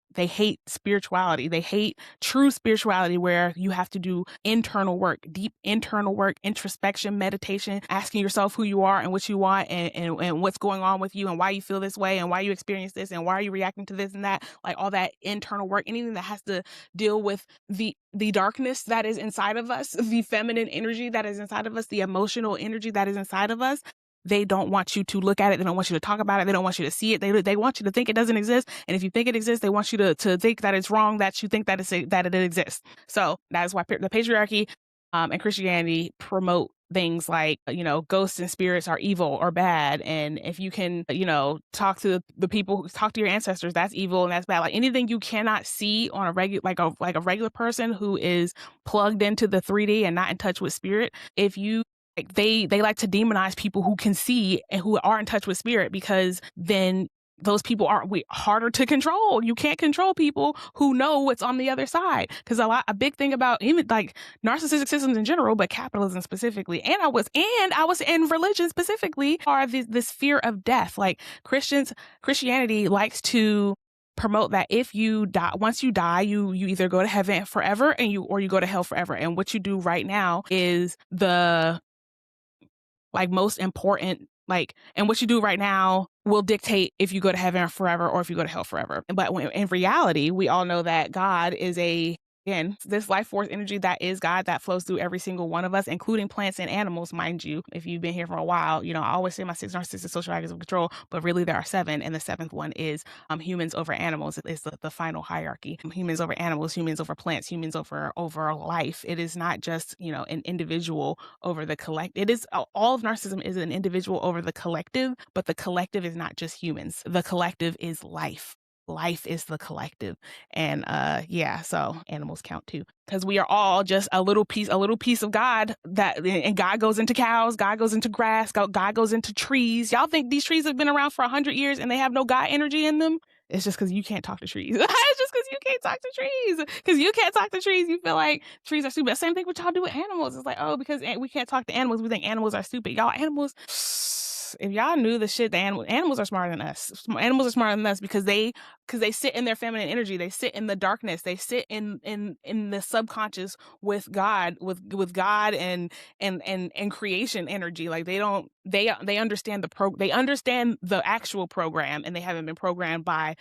spirituality. They hate true spirituality, where you have to do internal work, deep internal work, introspection, meditation, asking yourself who you are and what you want, and what's going on with you and why you feel this way and why you experience this and why are you reacting to this and that. Like all that internal work, anything that has to deal with the darkness that is inside of us, the feminine energy that is inside of us, the emotional energy that is inside of us. They don't want you to look at it. They don't want you to talk about it. They don't want you to see it. They want you to think it doesn't exist. And if you think it exists, they want you to think that it's wrong, that you think that it exists. So that is why the patriarchy and Christianity promote things like, you know, ghosts and spirits are evil or bad. And if you can, you know, talk to the people, talk to your ancestors, that's evil and that's bad. Like anything you cannot see on a regular, like a regular person who is plugged into the 3D and not in touch with spirit. If you like they like to demonize people who can see and who are in touch with spirit, because then those people are harder to control. You can't control people who know what's on the other side. Because a big thing about even like narcissistic systems in general, but capitalism specifically, and I was in religion specifically, are this fear of death. Like Christianity likes to promote that if you die, once you die, you either go to heaven forever or you go to hell forever. And what you do right now is the like most important, like, and what you do right now will dictate if you go to heaven forever or if you go to hell forever. But in reality, we all know that God is again, this life force energy that is God, that flows through every single one of us, including plants and animals, mind you. If you've been here for a while, you know, I always say my 6 narcissistic social dragons of control, but really there are 7. And the 7th one is humans over animals. It's the final hierarchy. Humans over animals, humans over plants, humans over life. It is not just, you know, an individual over the collective. It is all of narcissism is an individual over the collective, but the collective is not just humans. The collective is life. life is the collective. And yeah, so animals count too, because we are all just a little piece of God. And God goes into cows, God goes into grass, God goes into trees. Y'all think these trees have been around for 100 years and they have no God energy in them? It's just because you can't talk to trees. It's just because you can't talk to trees. Because you can't talk to trees, you feel like trees are stupid. Same thing with y'all do with animals. It's like, oh, because we can't talk to animals, we think animals are stupid. Y'all, animals, if y'all knew the shit, the animals are smarter than us. Animals are smarter than us because they sit in their feminine energy. They sit in the darkness. They sit in the subconscious with God, with God and creation energy. Like they understand they understand the actual program, and they haven't been programmed by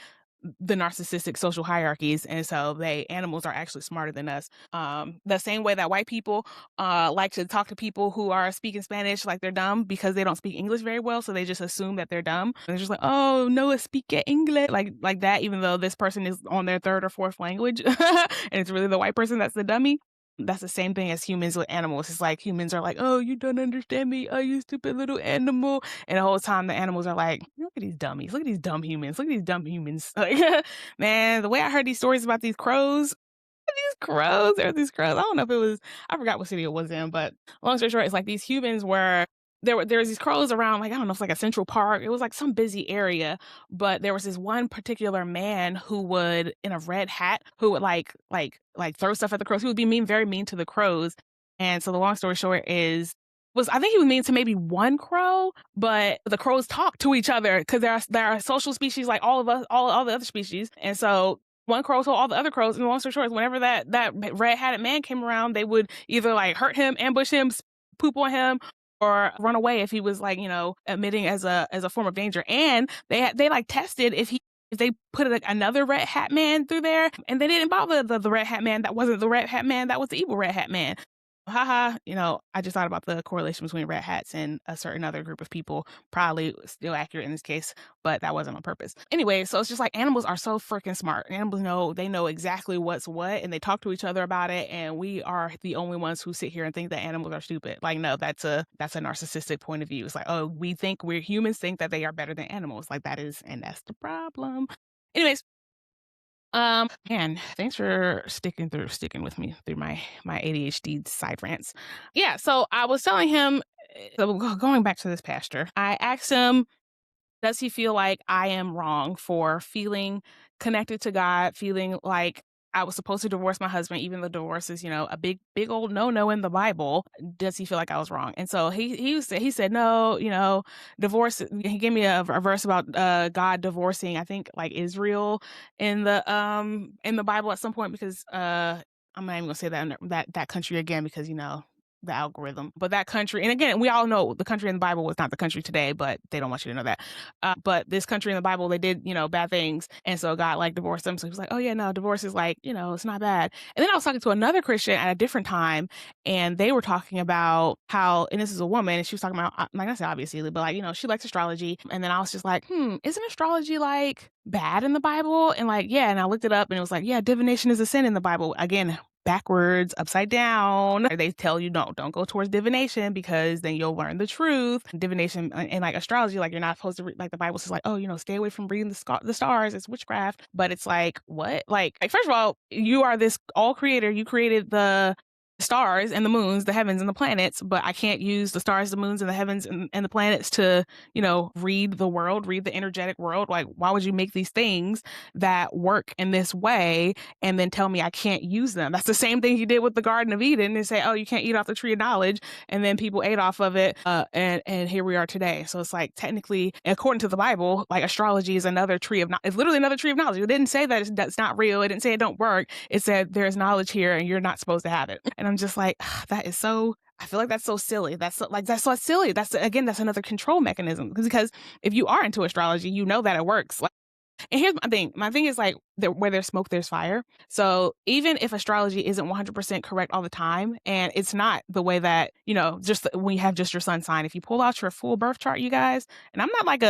the narcissistic social hierarchies. And so animals are actually smarter than us. The same way that white people like to talk to people who are speaking Spanish like they're dumb because they don't speak English very well, so they just assume that they're dumb. And they're just like, oh, no, speak English, like that, even though this person is on their third or fourth language, and it's really the white person that's the dummy. That's the same thing as humans with animals. It's like humans are like, oh, you don't understand me. Oh, you stupid little animal. And the whole time the animals are like, look at these dummies. Look at these dumb humans. Look at these dumb humans. Like, man, the way I heard these stories about these crows, I don't know if it was, I forgot what city it was in, but long story short, it's like these humans were, there was these crows around, like, I don't know, it's like a Central Park. It was like some busy area, but there was this one particular man who would, in a red hat, who would like throw stuff at the crows. He would be very mean to the crows. And so the long story short I think he was mean to maybe one crow, but the crows talk to each other because there are social species like all of us, all the other species. And so one crow told all the other crows, and the long story short is whenever that red-hatted man came around, they would either like hurt him, ambush him, poop on him, or run away if he was like, admitting as a form of danger. And they like tested if they put another red hat man through there, and they didn't bother the red hat man that wasn't the red hat man, that was the evil red hat man. Haha, I just thought about the correlation between red hats and a certain other group of people. Probably still accurate in this case, but that wasn't on purpose. Anyway, so it's just like animals are so freaking smart. Animals they know exactly what's what, and they talk to each other about it, and we are the only ones who sit here and think that animals are stupid. Like, no, that's a narcissistic point of view. It's like, oh, humans think that they are better than animals. Like, and that's the problem. Anyways, man, thanks for sticking with me through my ADHD side rants. Yeah, so I was telling him, so going back to this pastor, I asked him, does he feel like I am wrong for feeling connected to God, feeling like I was supposed to divorce my husband, even though divorce is, a big old no in the Bible? Does he feel like I was wrong? And so he said no, divorce. He gave me a verse about God divorcing, I think, like Israel in the Bible at some point, because I'm not even gonna say that country again, because the algorithm. But that country, and again, we all know the country in the Bible was not the country today, but they don't want you to know that. But this country in the Bible, they did, bad things. And so God like divorced them. So he was like, oh yeah, no, divorce is like, it's not bad. And then I was talking to another Christian at a different time, and they were talking about how, and this is a woman, and she was talking about, like I said, obviously, but like, she likes astrology. And then I was just like, isn't astrology like bad in the Bible? And like, yeah, and I looked it up, and it was like, yeah, divination is a sin in the Bible. Again, backwards, upside down. They tell you, don't go towards divination, because then you'll learn the truth. Divination and like astrology, like you're not supposed to read, like the Bible says, like, oh, stay away from reading the stars. It's witchcraft. But it's like, what? Like first of all, you are this all creator. You created the stars and the moons, the heavens and the planets, but I can't use the stars, the moons, and the heavens and the planets to, read the world, read the energetic world. Like, why would you make these things that work in this way and then tell me I can't use them? That's the same thing you did with the Garden of Eden, and say, oh, you can't eat off the tree of knowledge, and then people ate off of it, and here we are today. So it's like, technically, according to the Bible, like astrology is another tree of it's literally another tree of knowledge. It didn't say that that's not real. It didn't say it don't work. It said there's knowledge here and you're not supposed to have it. And I'm just like, that is so, I feel like that's so silly. That's so silly. That's another control mechanism, because if you are into astrology, you know that it works. Like, and here's my thing. My thing is like, where there's smoke, there's fire. So even if astrology isn't 100% correct all the time, and it's not the way that, just when you have just your sun sign, if you pull out your full birth chart, you guys, and I'm not like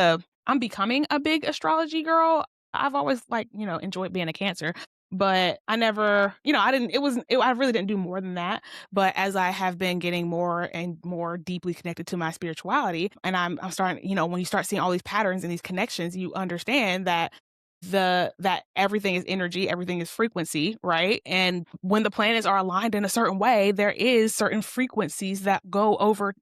I'm becoming a big astrology girl. I've always enjoyed being a Cancer. But I never, I really didn't do more than that. But as I have been getting more and more deeply connected to my spirituality, and I'm starting, when you start seeing all these patterns and these connections, you understand that that everything is energy, everything is frequency, right? And when the planets are aligned in a certain way, there is certain frequencies that go over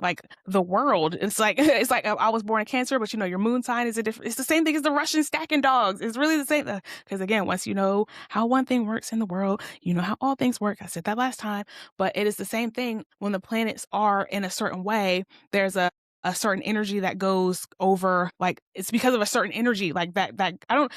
like the world. It's like it's like I was born in Cancer, but your moon sign is a different. It's the same thing as the Russian stacking dogs. It's really the same because again, once you know how one thing works in the world, you know how all things work. I said that last time, but it is the same thing when the planets are in a certain way. There's a certain energy that goes over, like it's because of a certain energy like that I don't,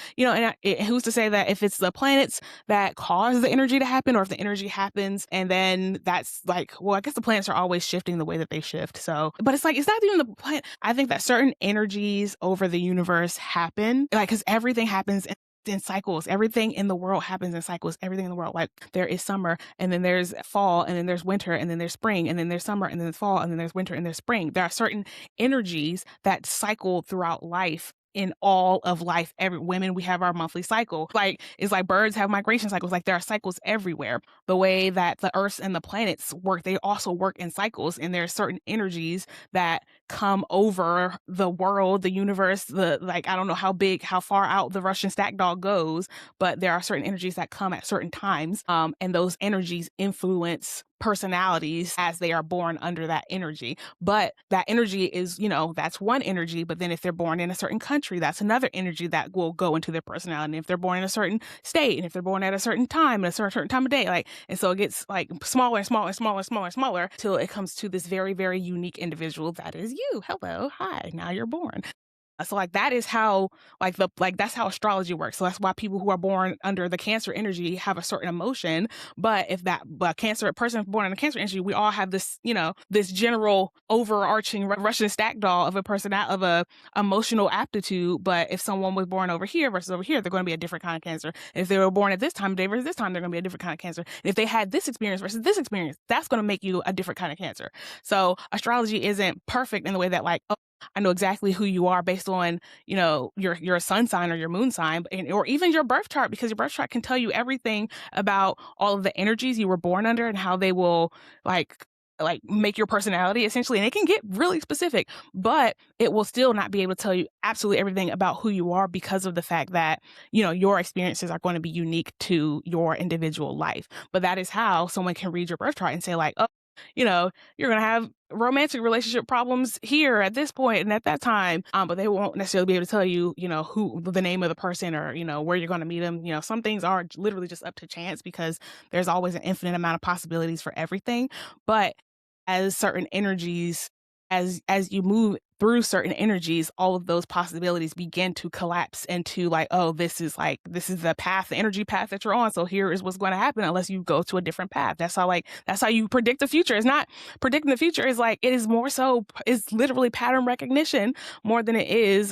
who's to say that if it's the planets that cause the energy to happen, or if the energy happens and then that's like, well, I guess the planets are always shifting the way that they shift. So, but it's like, it's not even the planet. I think that certain energies over the universe happen, like, because everything happens in cycles. Everything in the world happens in cycles. Everything in the world, like there is summer and then there's fall and then there's winter and then there's spring and then there's summer and then there's fall and then there's winter and there's spring. There are certain energies that cycle throughout life. In all of life, every women, we have our monthly cycle. Like it's like birds have migration cycles. Like there are cycles everywhere. The way that the earth and the planets work, they also work in cycles. And there are certain energies that come over the world, the universe, I don't know how far out the Russian stack dog goes, but there are certain energies that come at certain times. And those energies influence personalities as they are born under that energy. But that energy is, that's one energy. But then if they're born in a certain country, that's another energy that will go into their personality. And if they're born in a certain state, and if they're born at a certain time, at a certain time of day, and so it gets like smaller and smaller and smaller and smaller and smaller till it comes to this very, very unique individual that is you. Hello, hi, now you're born. So that is how that's how astrology works. So that's why people who are born under the Cancer energy have a certain emotion. But if that Cancer person born in the Cancer energy, we all have this, this general overarching Russian stack doll of of a emotional aptitude. But if someone was born over here versus over here, they're going to be a different kind of Cancer. And if they were born at this time of day versus this time, they're going to be a different kind of Cancer. And if they had this experience versus this experience, that's going to make you a different kind of Cancer. So astrology isn't perfect in the way that I know exactly who you are based on, your sun sign or your moon sign, or even your birth chart, because your birth chart can tell you everything about all of the energies you were born under and how they will make your personality essentially. And it can get really specific, but it will still not be able to tell you absolutely everything about who you are because of the fact that, your experiences are going to be unique to your individual life. But that is how someone can read your birth chart and say you're going to have romantic relationship problems here at this point and at that time. But they won't necessarily be able to tell you, who the name of the person or, where you're going to meet them. Some things are literally just up to chance because there's always an infinite amount of possibilities for everything. But as certain energies, as you move through certain energies, all of those possibilities begin to collapse into this is the path, the energy path that you're on. So here is what's going to happen unless you go to a different path. That's how you predict the future. It's not predicting the future. It is more so, it's literally pattern recognition more than it is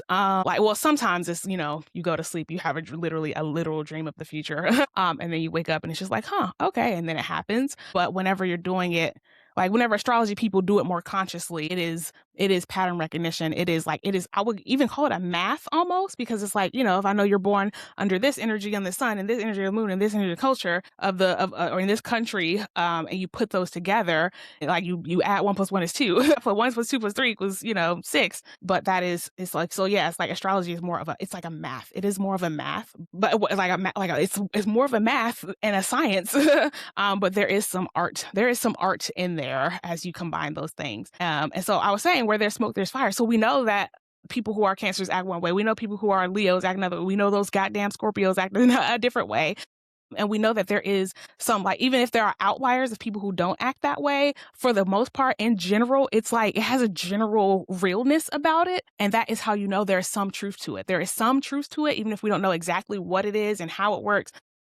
sometimes it's, you go to sleep, you have literally a literal dream of the future. And then you wake up and it's just okay. And then it happens. But whenever you're doing it, whenever astrology people do it more consciously, it is pattern recognition. It is, I would even call it a math almost, because it's if I know you're born under this energy on the sun and this energy of the moon and this energy of the culture or in this country, and you put those together, you add 1 + 1 is 2. But 1 + 2 + 3 equals, 6. But astrology is more of it's like a math. It is more of a math, but it's more of a math and a science. But there is some art. There is some art in there as you combine those things. And so I was saying, where there's smoke, there's fire. So we know that people who are Cancers act one way. We know people who are Leos act another way. We know those goddamn Scorpios act in a different way. And we know that there is some, even if there are outliers of people who don't act that way, for the most part, in general, it's it has a general realness about it. And that is how you know there's some truth to it. There is some truth to it, even if we don't know exactly what it is and how it works,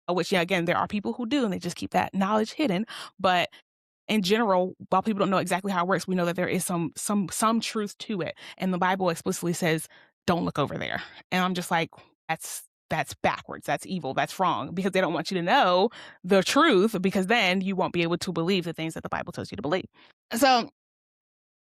which, again, there are people who do, and they just keep that knowledge hidden. But in general, while people don't know exactly how it works, we know that there is some truth to it. And the Bible explicitly says, don't look over there. And I'm just that's backwards. That's evil. That's wrong, because they don't want you to know the truth, because then you won't be able to believe the things that the Bible tells you to believe. So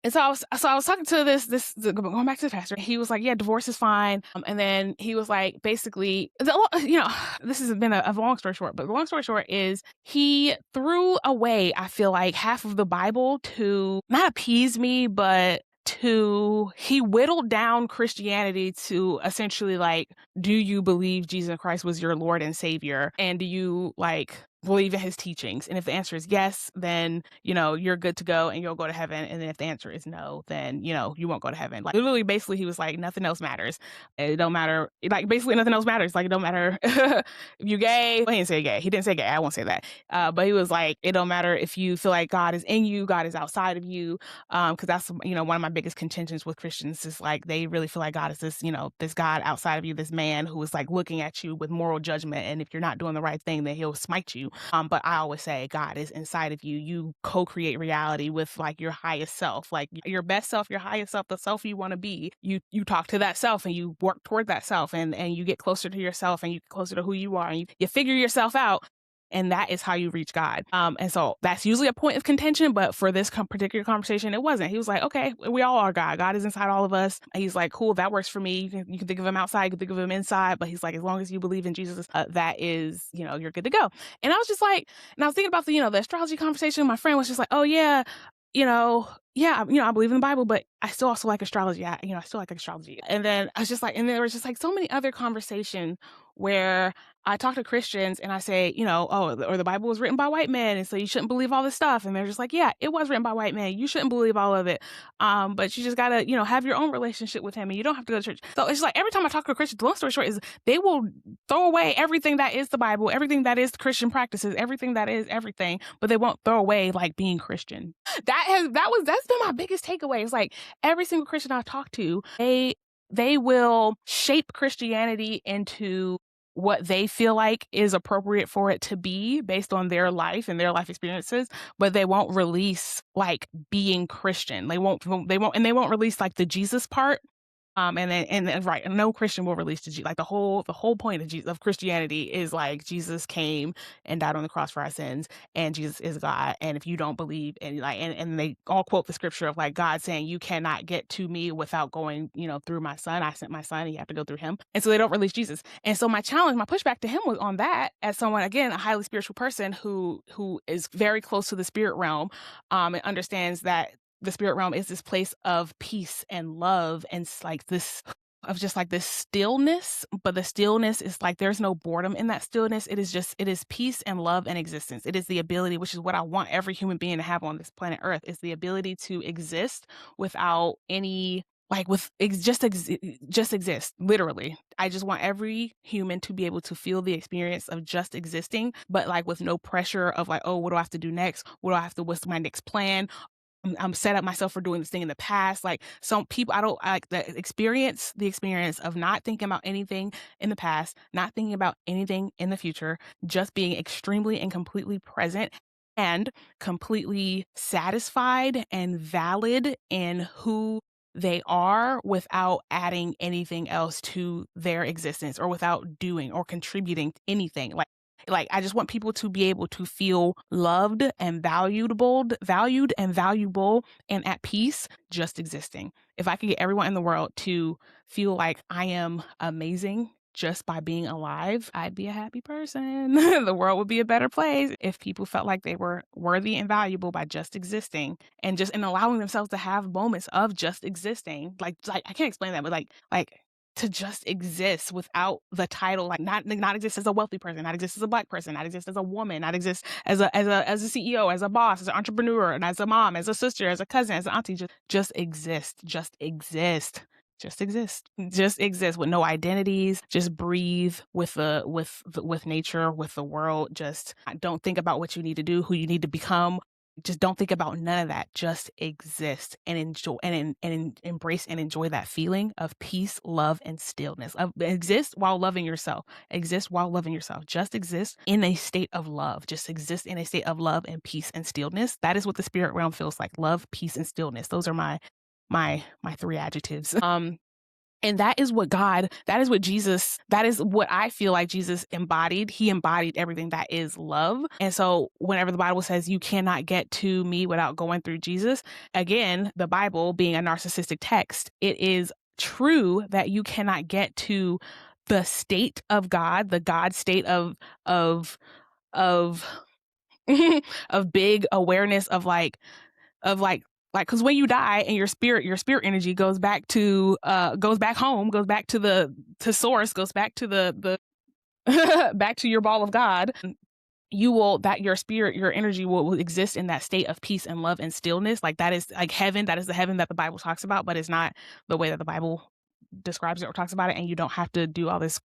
I was talking to this going back to the pastor. He was like, yeah, divorce is fine. And then he was like, basically, this has been a long story short, but the long story short is he threw away, I feel like, half of the Bible to not appease me, but he whittled down Christianity to essentially like, do you believe Jesus Christ was your Lord and Savior? And do you like believe in his teachings? And if the answer is yes, then, you know, you're good to go and you'll go to heaven. And then if the answer is no, then, you know, you won't go to heaven. Like literally, basically, he was like, nothing else matters. It don't matter. Like basically nothing else matters. Like it don't matter if you gay. Well, he didn't say gay. He didn't say gay. I won't say that. But he was like, it don't matter if you feel like God is in you, God is outside of you. Because that's, you know, one of my biggest contentions with Christians is like they really feel like God is this, you know, this God outside of you, this man who is like looking at you with moral judgment, and if you're not doing the right thing, then he'll smite you. But I always say God is inside of you. You co-create reality with like your highest self, like your best self, your highest self, the self you want to be. You talk to that self and you work toward that self, and you get closer to yourself and you get closer to who you are, and you figure yourself out. And that is how you reach God. And so that's usually a point of contention, but for this particular conversation, it wasn't. He was like, okay, we all are God. God is inside all of us. And he's like, cool, that works for me. You can think of him outside, you can think of him inside, but he's like, as long as you believe in Jesus, that is, you know, you're good to go. And I was just like, and I was thinking about the, you know, the astrology conversation. My friend was just like, oh yeah, you know, yeah, you know, I believe in the Bible, but I still also like astrology. I still like astrology. And then I was just like, and there was just like so many other conversations where I talk to Christians and I say, you know, oh, or the Bible was written by white men, and so you shouldn't believe all this stuff. And they're just like, yeah, it was written by white men. You shouldn't believe all of it. But you just gotta, you know, have your own relationship with him, and you don't have to go to church. So it's like every time I talk to a Christian, the long story short is they will throw away everything that is the Bible, everything that is Christian practices, everything that is everything, but they won't throw away like being Christian. That's been my biggest takeaway. It's like every single Christian I talk to, they will shape Christianity into what they feel like is appropriate for it to be based on their life and their life experiences, but they won't release like being Christian. They won't release like the Jesus part. And then right, no Christian will release like the whole point of Christianity is like Jesus came and died on the cross for our sins, and Jesus is God. And if you don't believe, and like, and they all quote the scripture of like God saying, you cannot get to me without going, you know, through my son. I sent my son, and you have to go through him. And so they don't release Jesus. And so my pushback to him was on that, as someone, again, a highly spiritual person who is very close to the spirit realm, and understands that the spirit realm is this place of peace and love, and like this of just like this stillness, but the stillness is like there's no boredom in that stillness. It is peace and love and existence. It is the ability, which is what I want every human being to have on this planet Earth, is the ability to exist without any like just exist, literally. I just want every human to be able to feel the experience of just existing, but like with no pressure of like, oh, what do I have to do next? What's my next plan? I'm set up myself for doing this thing in the past. Like some people, I don't like the experience of not thinking about anything in the past, not thinking about anything in the future, just being extremely and completely present and completely satisfied and valid in who they are without adding anything else to their existence, or without doing or contributing anything. Like I just want people to be able to feel loved and valued and valuable and at peace just existing. If I could get everyone in the world to feel like I am amazing just by being alive, I'd be a happy person. The world would be a better place if people felt like they were worthy and valuable by just existing, and allowing themselves to have moments of just existing. Like I can't explain that, but like to just exist without the title, like not exist as a wealthy person, not exist as a Black person, not exist as a woman, not exist as a CEO, as a boss, as an entrepreneur, and as a mom, as a sister, as a cousin, as an auntie. Just exist. Just exist. Just exist. Just exist with no identities. Just breathe with nature, with the world. Just don't think about what you need to do, who you need to become. Just don't think about none of that. Just exist and enjoy and embrace and enjoy that feeling of peace, love, and stillness. Exist while loving yourself. Exist while loving yourself. Just exist in a state of love. Just exist in a state of love and peace and stillness. That is what the spirit realm feels like. Love, peace, and stillness. Those are my three adjectives. And that is what Jesus, that is what I feel like Jesus embodied. He embodied everything that is love. And so whenever the Bible says you cannot get to me without going through Jesus, again, the Bible being a narcissistic text, it is true that you cannot get to the state of God, the God state of of big awareness of like Like, because when you die and your spirit energy goes back to goes back home, goes back to source, goes back to the back to your ball of God, you will, that your spirit, your energy will exist in that state of peace and love and stillness. Like, that is like heaven. That is the heaven that the Bible talks about, but it's not the way that the Bible describes it or talks about it. And you don't have to do all this.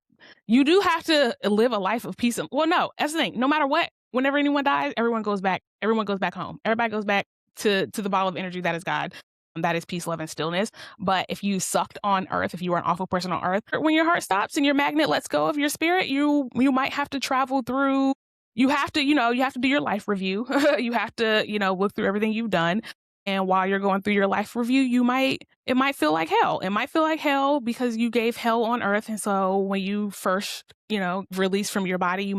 You do have to live a life of peace. Well, no, that's the thing. No matter what, whenever anyone dies, everyone goes back. Everyone goes back home. Everybody goes back to the ball of energy that is God. That is peace, love, and stillness. But if you sucked on earth, if you were an awful person on earth, when your heart stops and your magnet lets go of your spirit, you might have to travel through. You have to, you have to do your life review. You have to, look through everything you've done. And while you're going through your life review, it might feel like hell. It might feel like hell because you gave hell on earth. And so when you first, release from your body, it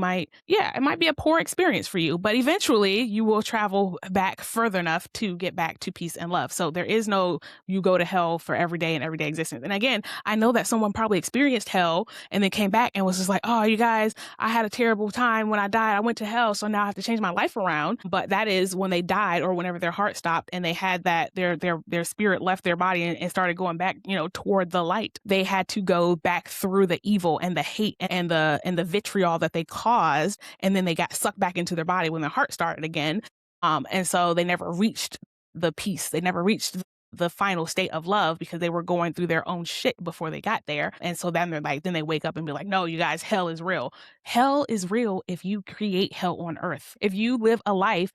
might be a poor experience for you, but eventually you will travel back further enough to get back to peace and love. So there is no, you go to hell for every day and everyday existence. And again, I know that someone probably experienced hell and then came back and was just like, oh, you guys, I had a terrible time when I died. I went to hell. So now I have to change my life around. But that is when they died or whenever their heart stopped and they had that their spirit left their body and started going back, toward the light. They had to go back through the evil and the hate and the vitriol that they caused, and then they got sucked back into their body when their heart started again. And so they never reached the peace. They never reached the final state of love because they were going through their own shit before they got there. And so then then they wake up and be like, no, you guys, hell is real. Hell is real if you create hell on earth. If you live a life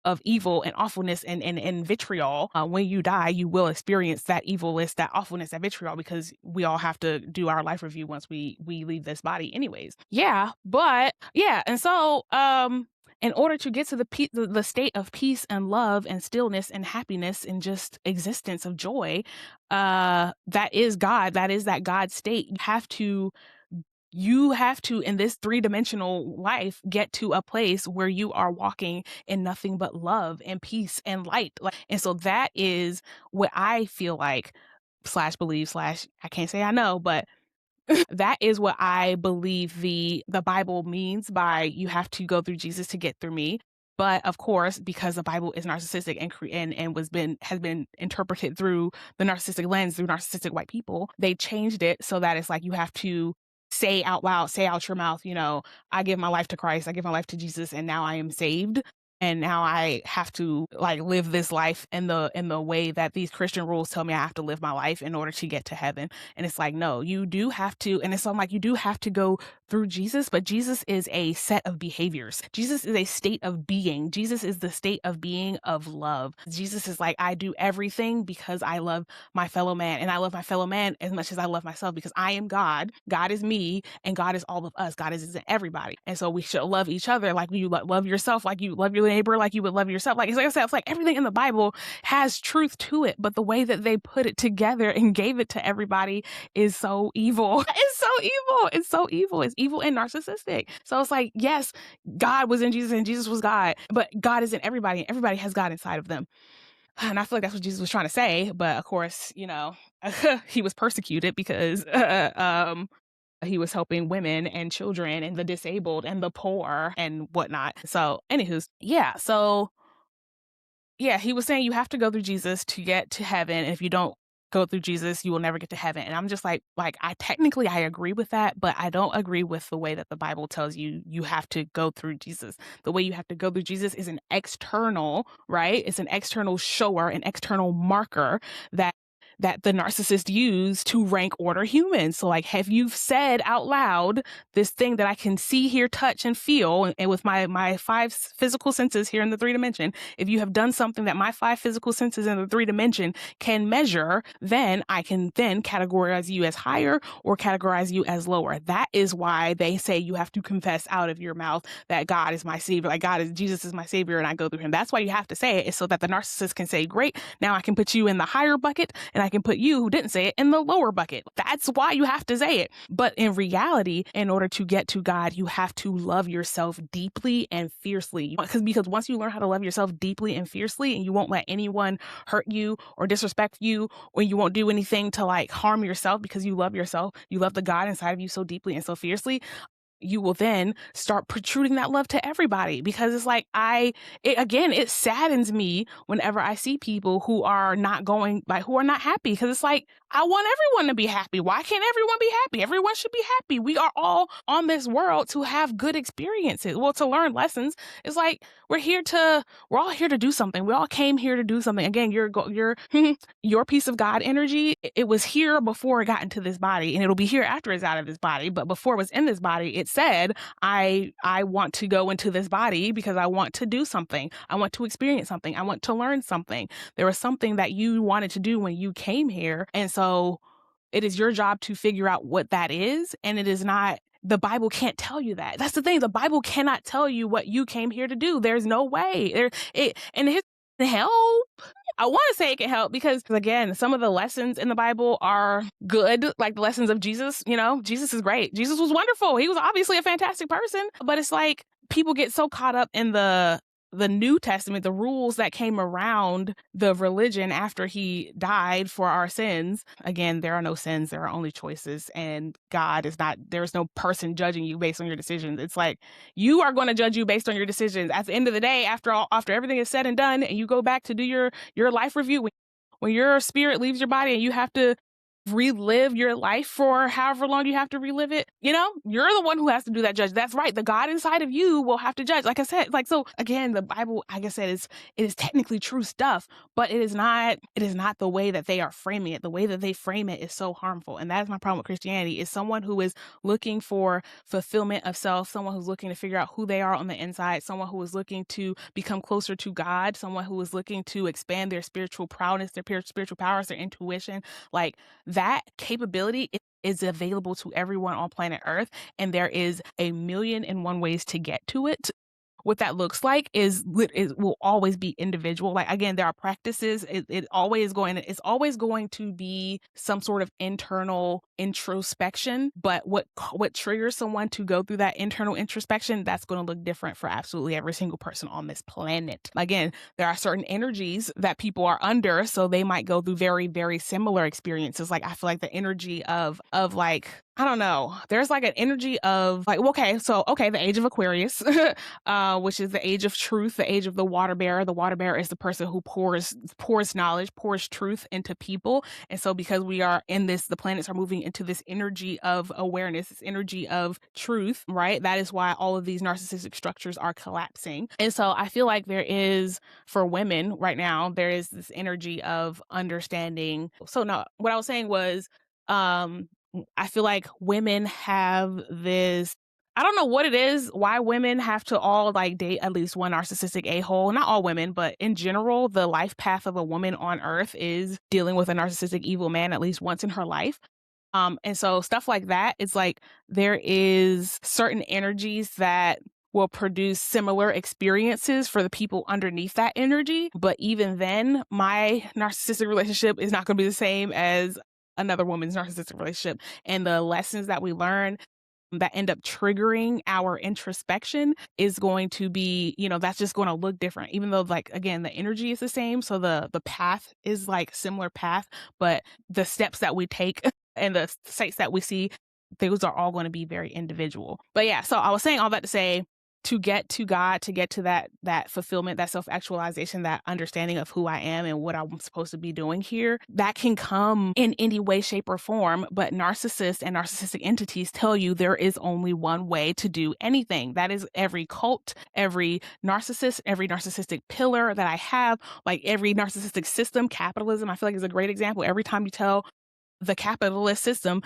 of evil and awfulness and vitriol, when you die, you will experience that evilness, that awfulness, that vitriol, because we all have to do our life review once we leave this body anyways. Yeah, but yeah. And so, in order to get to the state of peace and love and stillness and happiness and just existence of joy, that is God, that is that God state, you have to, in this 3-dimensional life, get to a place where you are walking in nothing but love and peace and light. And so that is what I feel like / believe / I can't say I know, but that is what I believe the Bible means by you have to go through Jesus to get through me. But of course, because the Bible is narcissistic and has been interpreted through the narcissistic lens, through narcissistic white people, they changed it so that it's like you have to say out loud, say out your mouth, I give my life to Christ, I give my life to Jesus, and now I am saved. And now I have to live this life in the way that these Christian rules tell me I have to live my life in order to get to heaven. And it's like, no, you do have to. And it's like, you do have to go through Jesus, but Jesus is a set of behaviors. Jesus is a state of being. Jesus is the state of being of love. Jesus is like, I do everything because I love my fellow man, and I love my fellow man as much as I love myself because I am God. God is me, and God is all of us. God is everybody. And so we should love each other like you love yourself, like you love your neighbor, like you would love yourself. Like I said, it's like everything in the Bible has truth to it, but the way that they put it together and gave it to everybody is so evil. It's so evil. It's so evil. It's evil and narcissistic. So it's like, yes, God was in Jesus and Jesus was God, but God is in everybody and everybody has God inside of them. And I feel like that's what Jesus was trying to say. But of course, he was persecuted because he was helping women and children and the disabled and the poor and whatnot. So, anywho, yeah. So, yeah, he was saying you have to go through Jesus to get to heaven. And if you don't go through Jesus, you will never get to heaven. And I'm just like I agree with that, but I don't agree with the way that the Bible tells you you have to go through Jesus. The way you have to go through Jesus is an external, right? It's an external shower, an external marker that the narcissist use to rank order humans. So have you said out loud this thing that I can see, hear, touch, and feel, and with my 5 physical senses here in the 3-dimension, if you have done something that my 5 physical senses in the 3-dimension can measure, then I can then categorize you as higher or categorize you as lower. That is why they say you have to confess out of your mouth that God is my savior, Jesus is my savior, and I go through him. That's why you have to say it, is so that the narcissist can say, great, now I can put you in the higher bucket, and I can put you who didn't say it in the lower bucket. That's why you have to say it. But in reality, in order to get to God, you have to love yourself deeply and fiercely. Because once you learn how to love yourself deeply and fiercely, and you won't let anyone hurt you or disrespect you, or you won't do anything to harm yourself because you love yourself, you love the God inside of you so deeply and so fiercely, you will then start protruding that love to everybody, because it's like it saddens me whenever I see people who are not happy, because it's like, I want everyone to be happy. Why can't everyone be happy? Everyone should be happy. We are all on this world to have good experiences. Well, to learn lessons. It's like we're all here to do something. We all came here to do something. Again, your piece of God energy, it was here before it got into this body, and it'll be here after it's out of this body. But before it was in this body, it said, I want to go into this body because I want to do something. I want to experience something. I want to learn something. There was something that you wanted to do when you came here. And so it is your job to figure out what that is. And it is not, the Bible can't tell you that. That's the thing. The Bible cannot tell you what you came here to do. There's no way. And it can help. I want to say it can help because, again, some of the lessons in the Bible are good, like the lessons of Jesus. Jesus is great. Jesus was wonderful. He was obviously a fantastic person, but it's like people get so caught up in the New Testament, the rules that came around the religion after he died for our sins. Again, there are no sins, there are only choices, and there's no person judging you based on your decisions. It's like, you are going to judge you based on your decisions. At the end of the day, after everything is said and done, and you go back to do your life review, when your spirit leaves your body and you have to relive your life for however long you have to relive it, you're the one who has to do that judge. That's right. The God inside of you will have to judge. Like I said, so again, the Bible, like I said, it is technically true stuff, but it is not the way that they are framing it. The way that they frame it is so harmful. And that's my problem with Christianity, is someone who is looking for fulfillment of self, someone who's looking to figure out who they are on the inside, someone who is looking to become closer to God, someone who is looking to expand their spiritual prowess, their spiritual powers, their intuition. Like, that capability is available to everyone on planet Earth, and there is 1,000,001 ways to get to it. What that looks like will always be individual. Like, again, there are practices. It's always going to be some sort of internal introspection. But what triggers someone to go through that internal introspection, that's going to look different for absolutely every single person on this planet. Again, there are certain energies that people are under, so they might go through very, very similar experiences. Like, I feel like the energy of like, I don't know. There's like an energy of like, the age of Aquarius, which is the age of truth, the age of the water bearer. The water bearer is the person who pours knowledge, pours truth into people. And so because we are in this, the planets are moving into this energy of awareness, this energy of truth, right? That is why all of these narcissistic structures are collapsing. And so I feel like there is, for women right now, there is this energy of understanding. So no, what I was saying was, I feel like women have this, I don't know what it is, why women have to all like date at least one narcissistic a-hole. Not all women, but in general, the life path of a woman on earth is dealing with a narcissistic evil man at least once in her life. And so stuff like that, it's like there is certain energies that will produce similar experiences for the people underneath that energy. But even then, my narcissistic relationship is not going to be the same as another woman's narcissistic relationship. And the lessons that we learn that end up triggering our introspection is going to be, that's just going to look different, even though, like, again, the energy is the same. So the path is like similar path, but the steps that we take and the sights that we see, those are all going to be very individual. But yeah, so I was saying all that to say, to get to God, to get to that fulfillment, that self-actualization, that understanding of who I am and what I'm supposed to be doing here, that can come in any way, shape, or form. But narcissists and narcissistic entities tell you there is only one way to do anything. That is every cult, every narcissist, every narcissistic pillar that I have, like every narcissistic system. Capitalism, I feel like, is a great example. Every time you tell the capitalist system,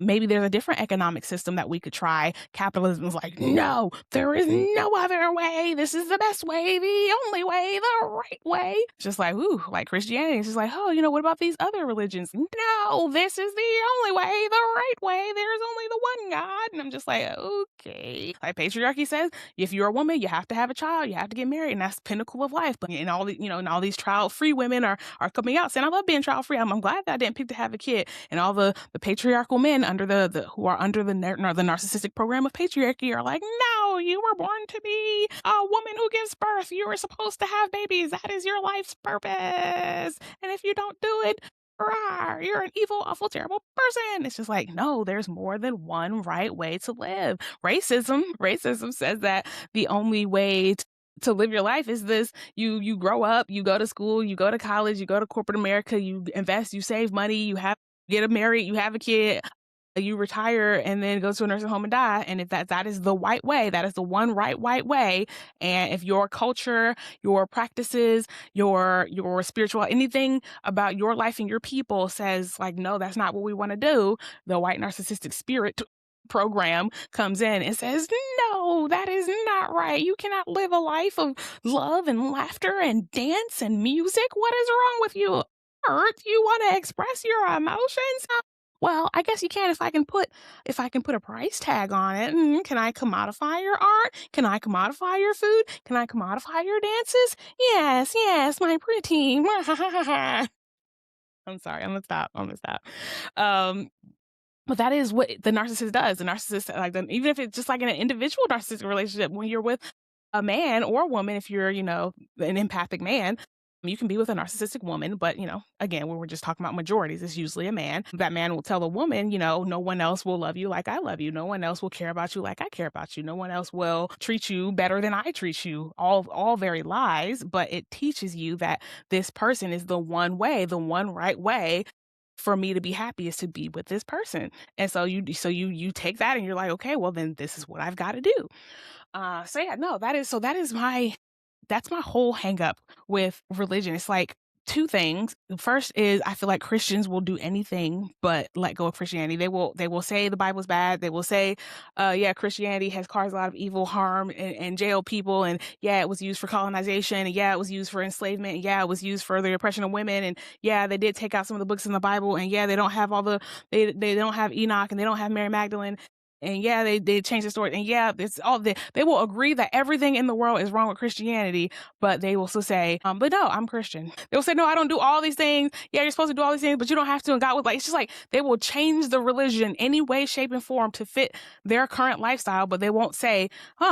maybe there's a different economic system that we could try, capitalism is like, no, there is no other way. This is the best way, the only way, the right way. Just like, ooh, like Christianity is just like, oh, what about these other religions? No, this is the only way, the right way. There's only the one God. And I'm just like, okay. Like patriarchy says, if you're a woman, you have to have a child, you have to get married, and that's the pinnacle of life. But and all the, and all these child-free women are coming out saying, I love being child-free. I'm glad that I didn't pick to have a kid. And all the patriarchal men under who are under the narcissistic program of patriarchy are like, no, you were born to be a woman who gives birth. You were supposed to have babies. That is your life's purpose. And if you don't do it, "Rawr, you're an evil, awful, terrible person." It's just like, no, there's more than one right way to live. Racism says that the only way to live your life is this. You grow up, you go to school, you go to college, you go to corporate America, you invest, you save money, get married, you have a kid, you retire, and then go to a nursing home and die. And if that is the white way, that is the one right white way. And if your culture, your practices, your spiritual, anything about your life and your people says like, no, that's not what we want to do, the white narcissistic spirit program comes in and says, no, that is not right. You cannot live a life of love and laughter and dance and music. What is wrong with you? Hurt? You want to express your emotions? Well, I guess you can if I can put a price tag on it. Can I commodify your art? Can I commodify your food? Can I commodify your dances? Yes, my pretty. I'm sorry. I'm gonna stop. Um, but that is what the narcissist does. The narcissist, like, even if it's just like in an individual narcissistic relationship, when you're with a man or a woman, if you're, an empathic man, you can be with a narcissistic woman, but, again, when we're just talking about majorities, it's usually a man. That man will tell a woman, no one else will love you like I love you. No one else will care about you like I care about you. No one else will treat you better than I treat you. All very lies, but it teaches you that this person is the one way, the one right way for me to be happy is to be with this person. And so you take that and you're like, okay, well then this is what I've got to do. That's my whole hang up with religion. It's like two things. The first is I feel like Christians will do anything but let go of Christianity. They will say the Bible's bad. They will say, Christianity has caused a lot of evil, harm, and jailed people. And yeah, it was used for colonization. And yeah, it was used for enslavement. And yeah, it was used for the oppression of women. And yeah, they did take out some of the books in the Bible. And yeah, they don't have they don't have Enoch, and they don't have Mary Magdalene. And yeah, they changed the story. And yeah, they will agree that everything in the world is wrong with Christianity, but they will still say, but no, I'm Christian. They will say, no, I don't do all these things. Yeah, you're supposed to do all these things, but you don't have to. And God would it's just like, they will change the religion any way, shape, and form to fit their current lifestyle, but they won't say,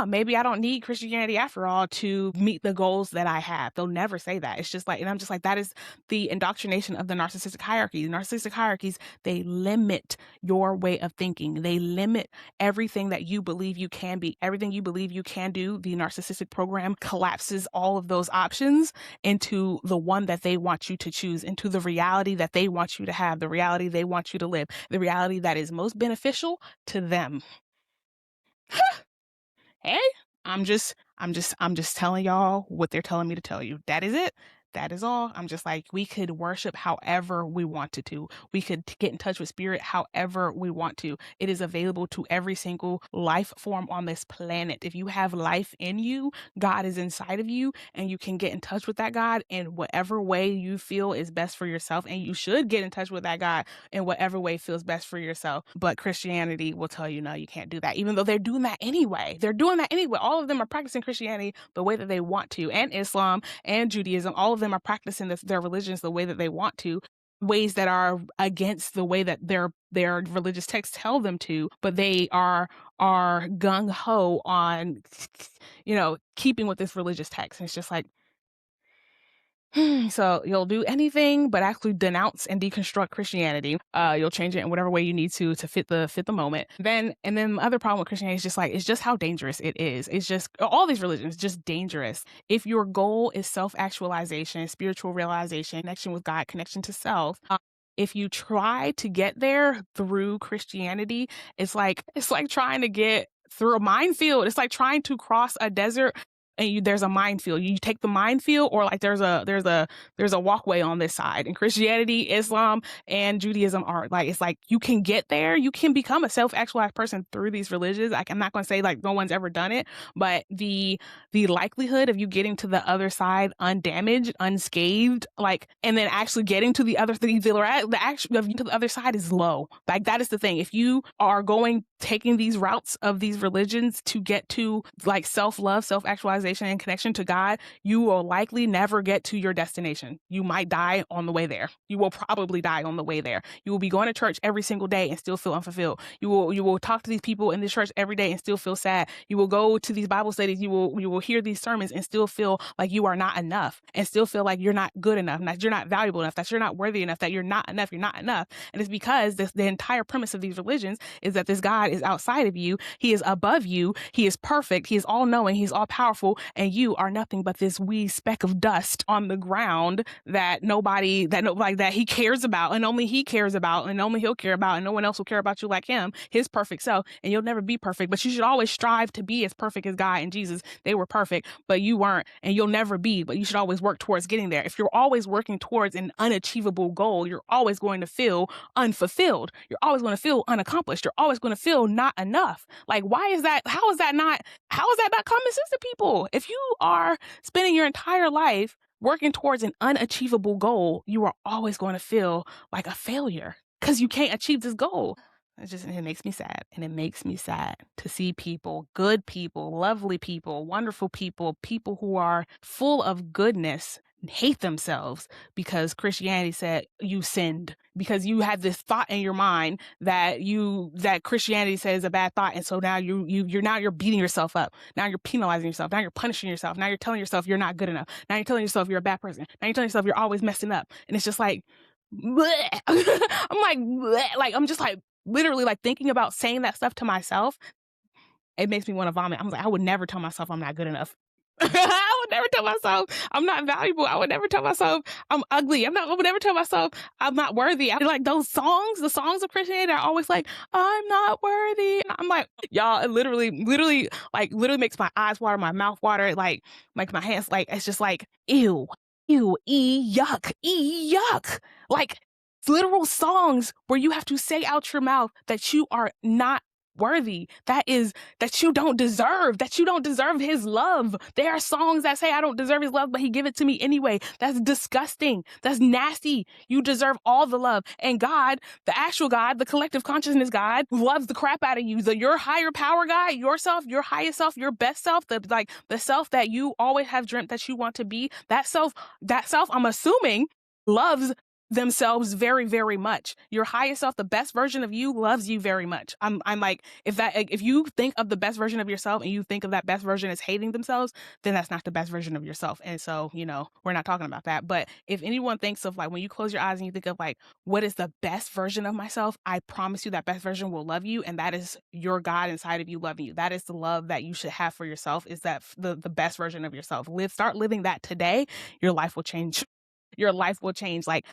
maybe I don't need Christianity after all to meet the goals that I have. They'll never say that. It's just like, and I'm just like, that is the indoctrination of the narcissistic hierarchy. The narcissistic hierarchies, they limit your way of thinking. They limit everything that you believe you can be, everything you believe you can do. The narcissistic program collapses all of those options into the one that they want you to choose, into the reality that they want you to have, the reality they want you to live, the reality that is most beneficial to them. Hey, I'm just telling y'all what they're telling me to tell you. That is it. That is all. I'm just like, we could worship however we wanted to. We could get in touch with spirit however we want to. It is available to every single life form on this planet. If you have life in you, God is inside of you, and you can get in touch with that God in whatever way you feel is best for yourself. And you should get in touch with that God in whatever way feels best for yourself. But Christianity will tell you, no, you can't do that, even though they're doing that anyway. All of them are practicing Christianity the way that they want to, and Islam and Judaism. All of them are practicing their religions the way that they want to, ways that are against the way that their religious texts tell them to, but they are gung-ho on keeping with this religious text. And it's just like, so you'll do anything but actually denounce and deconstruct Christianity. You'll change it in whatever way you need to fit the moment. And then the other problem with Christianity is it's just how dangerous it is. It's just all these religions just dangerous. If your goal is self-actualization, spiritual realization, connection with God, connection to self, if you try to get there through Christianity, it's like trying to get through a minefield. It's like trying to cross a desert and there's a minefield. You take the minefield, or like there's a walkway on this side. And Christianity, Islam, and Judaism are like, it's like you can get there. You can become a self-actualized person through these religions. I'm not going to say like no one's ever done it, but the likelihood of you getting to the other side undamaged, unscathed, and then actually getting to the other thing, the actual of you to the other side is low. Like, that is the thing. If you are taking these routes of these religions to get to like self-love, self-actualization, self-actualization and connection to God, you will likely never get to your destination. You might die on the way there. You will probably die on the way there. You will be going to church every single day and still feel unfulfilled. You will talk to these people in this church every day and still feel sad. You will go to these Bible studies, you will hear these sermons and still feel like you are not enough, and still feel like you're not good enough, that you're not valuable enough, that you're not worthy enough, that you're not enough, you're not enough. And it's because the entire premise of these religions is that this God is outside of you. He is above you. He is perfect. He is all knowing. He's all powerful. And you are nothing but this wee speck of dust on the ground that that he cares about, and only he cares about, and only he'll care about, and no one else will care about you like him, his perfect self. And you'll never be perfect, but you should always strive to be as perfect as God and Jesus. They were perfect, but you weren't, and you'll never be, but you should always work towards getting there. If you're always working towards an unachievable goal, you're always going to feel unfulfilled. You're always going to feel unaccomplished. You're always going to feel not enough. Like, why is that? How is that not common sense to people? If you are spending your entire life working towards an unachievable goal, you are always going to feel like a failure because you can't achieve this goal. It makes me sad. And it makes me sad to see people, good people, lovely people, wonderful people, people who are full of goodness, hate themselves because Christianity said you sinned, because you had this thought in your mind that Christianity says is a bad thought. And so now you're beating yourself up. Now you're penalizing yourself. Now you're punishing yourself. Now you're telling yourself you're not good enough. Now you're telling yourself you're a bad person. Now you're telling yourself you're always messing up. And it's just like, bleh. I'm like, bleh. Like, I'm just like, literally like thinking about saying that stuff to myself, it makes me want to vomit. I'm like, I would never tell myself I'm not good enough. I would never tell myself I'm not valuable. I would never tell myself I'm ugly. I would never tell myself I'm not worthy. I like those songs, the songs of Christianity are always like, I'm not worthy. And I'm like, y'all, it literally makes my eyes water, my mouth water, like my hands, like, it's just like, ew, yuck. Like, literal songs where you have to say out your mouth that you are not worthy, that you don't deserve his love. There are songs that say I don't deserve his love, but he give it to me anyway. That's disgusting. That's nasty. You deserve all the love. And God, the actual God, the collective consciousness God, loves the crap out of you. Your higher power God, yourself, your highest self, your best self, the self that you always have dreamt that you want to be, that self, I'm assuming, loves themselves very, very much. Your highest self, the best version of you, loves you very much. I'm like, if you think of the best version of yourself and you think of that best version as hating themselves, then that's not the best version of yourself. And so, we're not talking about that. But if anyone thinks of like, when you close your eyes and you think of like, what is the best version of myself? I promise you that best version will love you. And that is your God inside of you loving you. That is the love that you should have for yourself, is that the best version of yourself. Start living that today. Your life will change. Your life will change. Like,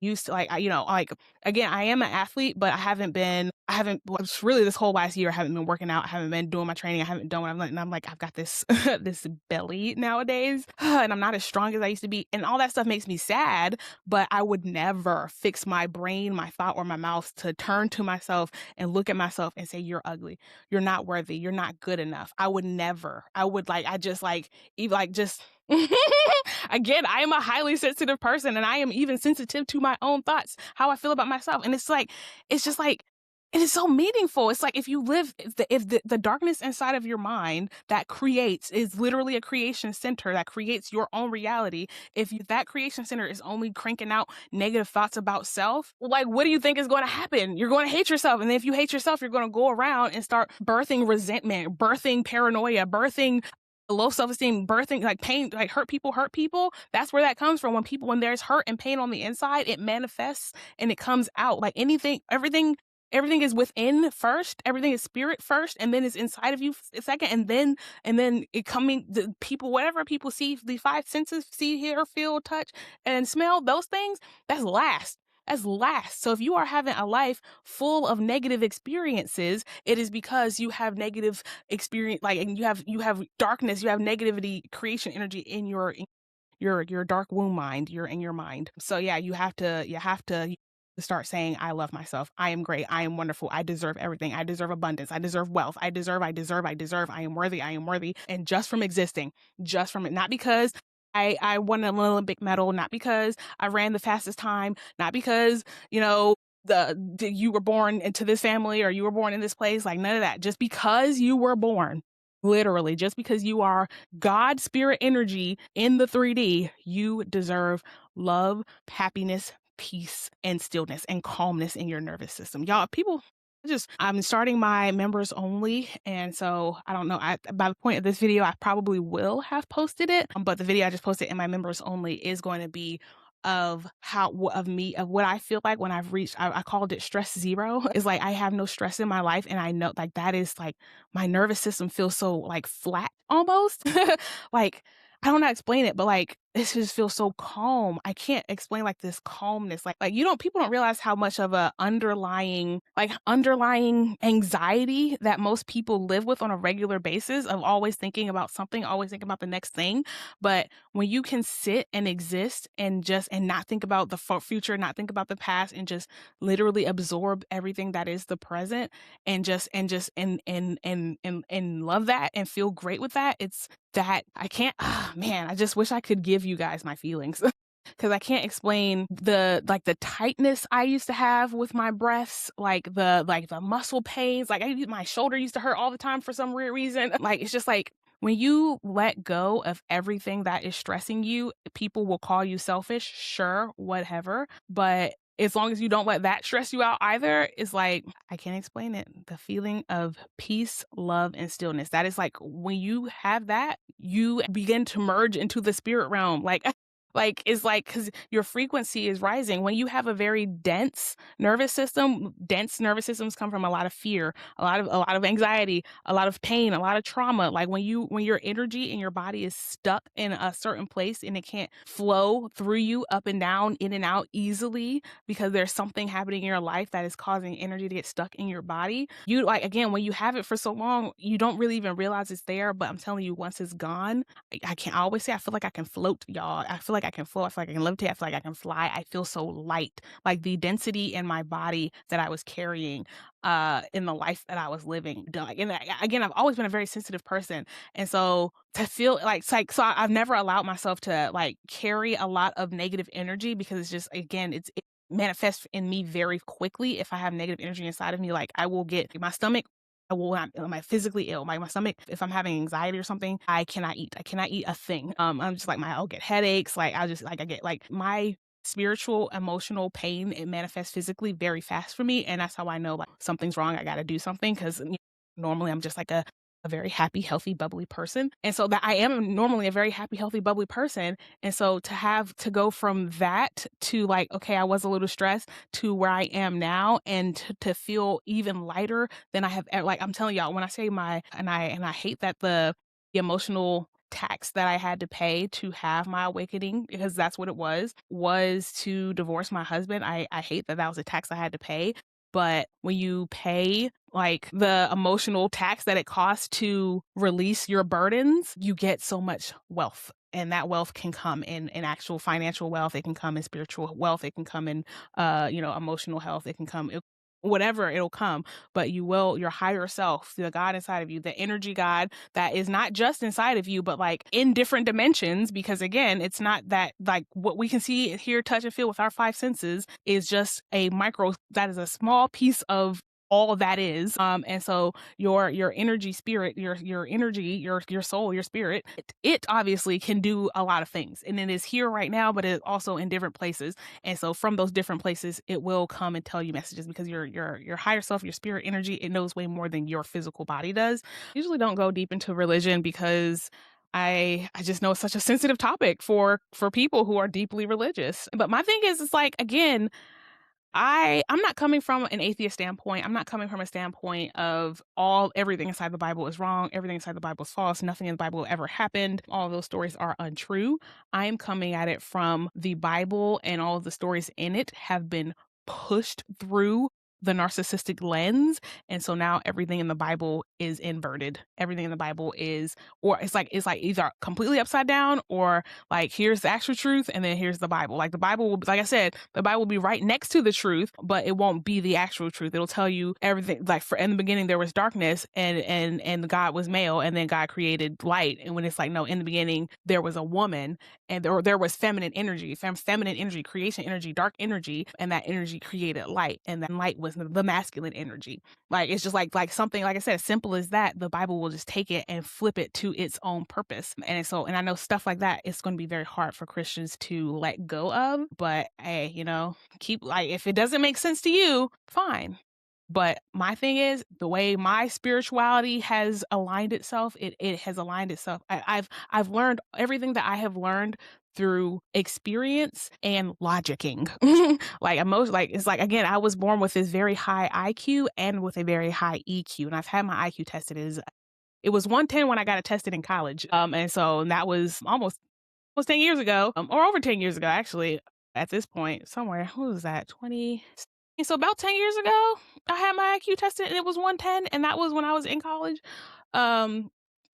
used to, like, again, I am an athlete, but it's really this whole last year, I haven't been working out. I haven't been doing my training. I haven't done what I'm like, I've got this, this belly nowadays, and I'm not as strong as I used to be. And all that stuff makes me sad, but I would never fix my brain, my thought, or my mouth to turn to myself and look at myself and say, you're ugly. You're not worthy. You're not good enough. I would never. Again, I am a highly sensitive person, and I am even sensitive to my own thoughts, how I feel about myself. And it's just like, it is so meaningful. It's like, if the darkness inside of your mind that creates is literally a creation center that creates your own reality. If that creation center is only cranking out negative thoughts about self, like, what do you think is going to happen? You're going to hate yourself. And if you hate yourself, you're going to go around and start birthing resentment, birthing paranoia, birthing low self-esteem, birthing like pain, like hurt people. That's where that comes from. When there's hurt and pain on the inside, it manifests and it comes out. Like everything is within first, everything is spirit first, and then it's inside of you second, and then it coming, the people, whatever people see, the five senses, see, hear, feel, touch, and smell, those things, that's last. So if you are having a life full of negative experiences, it is because you have negative experience, like, and you have darkness, you have negativity, creation energy in your dark womb mind, you're in your mind. So yeah, you have to start saying, I love myself. I am great. I am wonderful. I deserve everything. I deserve abundance. I deserve wealth. I deserve. I am worthy. I am worthy. And just from existing, just from it, not because I won an Olympic medal, not because I ran the fastest time, not because, you were born into this family or you were born in this place, like none of that. Just because you were born. Literally, just because you are God spirit energy in the 3D, you deserve love, happiness, peace, and stillness and calmness in your nervous system. Y'all, people I'm starting my members only. And so I don't know. By the point of this video, I probably will have posted it. But the video I just posted in my members only is going to be of what I feel like when I've reached, I called it stress zero. It's like I have no stress in my life. And I know like that is like my nervous system feels so like flat almost. Like I don't know how to explain it, but like this just feels so calm. I can't explain like this calmness. Like you don't people don't realize how much of a underlying anxiety that most people live with on a regular basis of always thinking about something, always thinking about the next thing. But when you can sit and exist and not think about the future, not think about the past, and just literally absorb everything that is the present, and love that and feel great with that. It's that I can't, man, I just wish I could give you guys my feelings. Because I can't explain the tightness I used to have with my breaths, like the muscle pains. Like my shoulder used to hurt all the time for some weird reason. Like it's just like when you let go of everything that is stressing you, people will call you selfish, sure, whatever. But as long as you don't let that stress you out either, it's like, I can't explain it. The feeling of peace, love, and stillness. That is like when you have that, you begin to merge into the spirit realm. Like it's like because your frequency is rising when you have a very dense nervous system. Dense nervous systems come from a lot of fear, a lot of anxiety, a lot of pain, a lot of trauma. Like when your energy in your body is stuck in a certain place and it can't flow through you up and down, in and out easily because there's something happening in your life that is causing energy to get stuck in your body. You like again when you have it for so long, you don't really even realize it's there. But I'm telling you, once it's gone, I can't I always say I feel like I can float, y'all. I feel like I can float. I feel like I can levitate. I feel like I can fly. I feel so light. Like the density in my body that I was carrying in the life that I was living. And again, I've always been a very sensitive person. And so to feel like it's like so I've never allowed myself to like carry a lot of negative energy because it's just again, it manifests in me very quickly if I have negative energy inside of me. Like I will get my stomach am I physically ill? My stomach, if I'm having anxiety or something, I cannot eat. I cannot eat a thing. I'm just like I'll get headaches. Like I'll just like I get like my spiritual, emotional pain. It manifests physically very fast for me, and that's how I know like something's wrong. I got to do something because normally I'm just like a very happy, healthy, bubbly person. And so that I am normally a very happy, healthy, bubbly person. And so to go from that to like, okay, I was a little stressed to where I am now and to feel even lighter than I have like I'm telling y'all, when I say and I hate that the emotional tax that I had to pay to have my awakening, because that's what it was to divorce my husband. I hate that that was a tax I had to pay. But when you pay like the emotional tax that it costs to release your burdens, you get so much wealth. And that wealth can come in actual financial wealth. It can come in spiritual wealth. It can come in, emotional health. It can come whatever it'll come, but your higher self, the God inside of you, the energy God that is not just inside of you, but like in different dimensions, because again, it's not that like what we can see, hear, touch, and feel with our five senses is just that is a small piece of all that is. And so your energy spirit, your energy, your soul, your spirit, it obviously can do a lot of things. And it is here right now, but it's also in different places. And so from those different places, it will come and tell you messages because your higher self, your spirit energy, it knows way more than your physical body does. Usually don't go deep into religion because I just know it's such a sensitive topic for people who are deeply religious. But my thing is, it's like, again, I'm not coming from an atheist standpoint. I'm not coming from a standpoint of everything inside the Bible is wrong, everything inside the Bible is false, nothing in the Bible ever happened. All of those stories are untrue. I am coming at it from the Bible, and all of the stories in it have been pushed through the narcissistic lens. And so now everything in the Bible is inverted. Everything in the Bible is, or it's like either completely upside down, or like here's the actual truth and then here's the Bible. Like the Bible will, like I said, the Bible will be right next to the truth, but it won't be the actual truth. It'll tell you everything. Like in the beginning there was darkness, and God was male, and then God created light. And when it's like, no, in the beginning there was a woman, and there was feminine energy, feminine energy, creation energy, dark energy, and that energy created light, and that light was masculine, the masculine energy. Like, it's just like something, like I said, as simple as that, the Bible will just take it and flip it to its own purpose. And I know stuff like that, it's going to be very hard for Christians to let go of. But hey, keep, like, if it doesn't make sense to you, fine. But my thing is, the way my spirituality has aligned itself, it has aligned itself. I've learned everything that I have learned through experience and logicking. It's like, again, I was born with this very high IQ and with a very high EQ, and I've had my IQ tested. It was 110 when I got it tested in college. And that was almost 10 years ago, or over 10 years ago, actually, at this point, somewhere. What was that? 20. So about 10 years ago, I had my IQ tested and it was 110, and that was when I was in college. Um,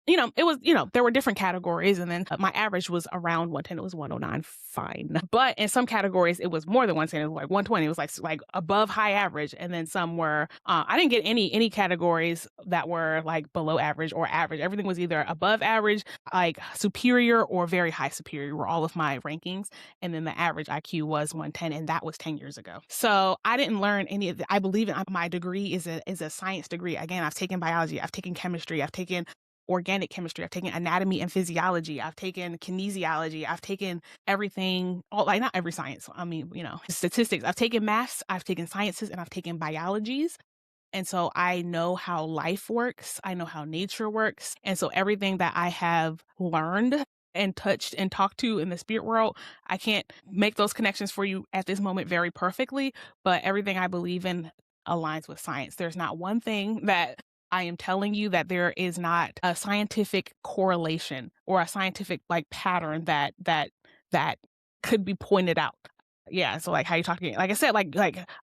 it was, there were different categories, and then my average was around 110. It was 109, fine. But in some categories, it was more than 110. It was like 120. It was like above high average. And then some were, I didn't get any categories that were like below average or average. Everything was either above average, like superior, or very high superior were all of my rankings. And then the average IQ was 110, and that was 10 years ago. So I didn't learn any of I believe in my degree is a science degree. Again, I've taken biology, I've taken chemistry, I've taken organic chemistry, I've taken anatomy and physiology, I've taken kinesiology, I've taken everything, like not every science, I mean, statistics. I've taken maths, I've taken sciences, and I've taken biologies. And so I know how life works, I know how nature works. And so everything that I have learned and touched and talked to in the spirit world, I can't make those connections for you at this moment very perfectly, but everything I believe in aligns with science. There's not one thing that I am telling you that there is not a scientific correlation or a scientific like pattern that could be pointed out. Yeah. So like how you talking, like I said, like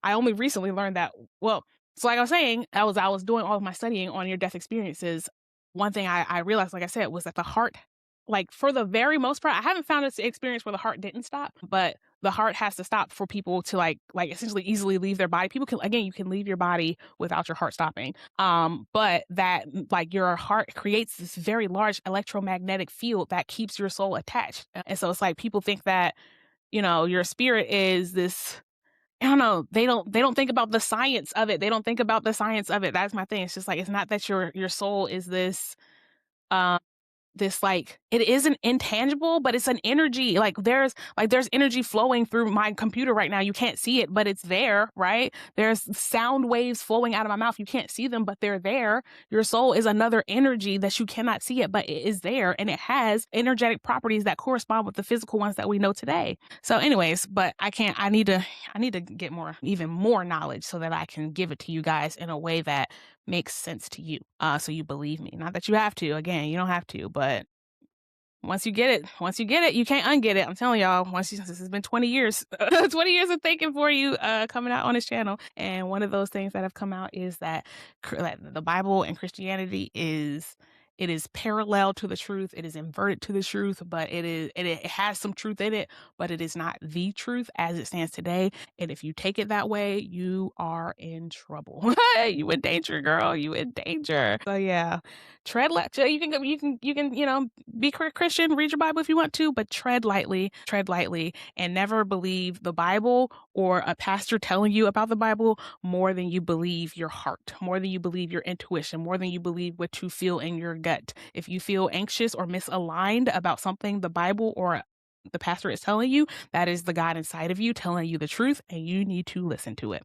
I only recently learned that. Well, so like I was saying, I was doing all of my studying on near-death experiences. One thing I realized, like I said, was that the heart, like for the very most part, I haven't found this experience where the heart didn't stop, but the heart has to stop for people to like essentially easily leave their body. People can, again, you can leave your body without your heart stopping. But that like your heart creates this very large electromagnetic field that keeps your soul attached. And so it's like people think that, your spirit is this, I don't know. They don't think about the science of it. They don't think about the science of it. That's my thing. It's just like, it's not that your soul is this, um, like, it isn't intangible, but it's an energy. Like there's energy flowing through my computer right now. You can't see it, but it's there, right? There's sound waves flowing out of my mouth. You can't see them, but they're there. Your soul is another energy that you cannot see it, but it is there, and it has energetic properties that correspond with the physical ones that we know today. So anyways, but I need to get even more knowledge so that I can give it to you guys in a way that makes sense to you. So you believe me. Not that you have to. Again, you don't have to, but once you get it, you can't unget it. I'm telling y'all, this has been 20 years, 20 years of thinking for you, coming out on this channel. And one of those things that have come out is that the Bible and Christianity it is parallel to the truth. It is inverted to the truth, but it has some truth in it, but it is not the truth as it stands today. And if you take it that way, you are in trouble. You in danger, girl. You in danger. So yeah, tread lightly. You can be Christian, read your Bible if you want to, but tread lightly, and never believe the Bible or a pastor telling you about the Bible more than you believe your heart, more than you believe your intuition, more than you believe what you feel in your gut. If you feel anxious or misaligned about something the Bible or the pastor is telling you, that is the God inside of you telling you the truth, and you need to listen to it.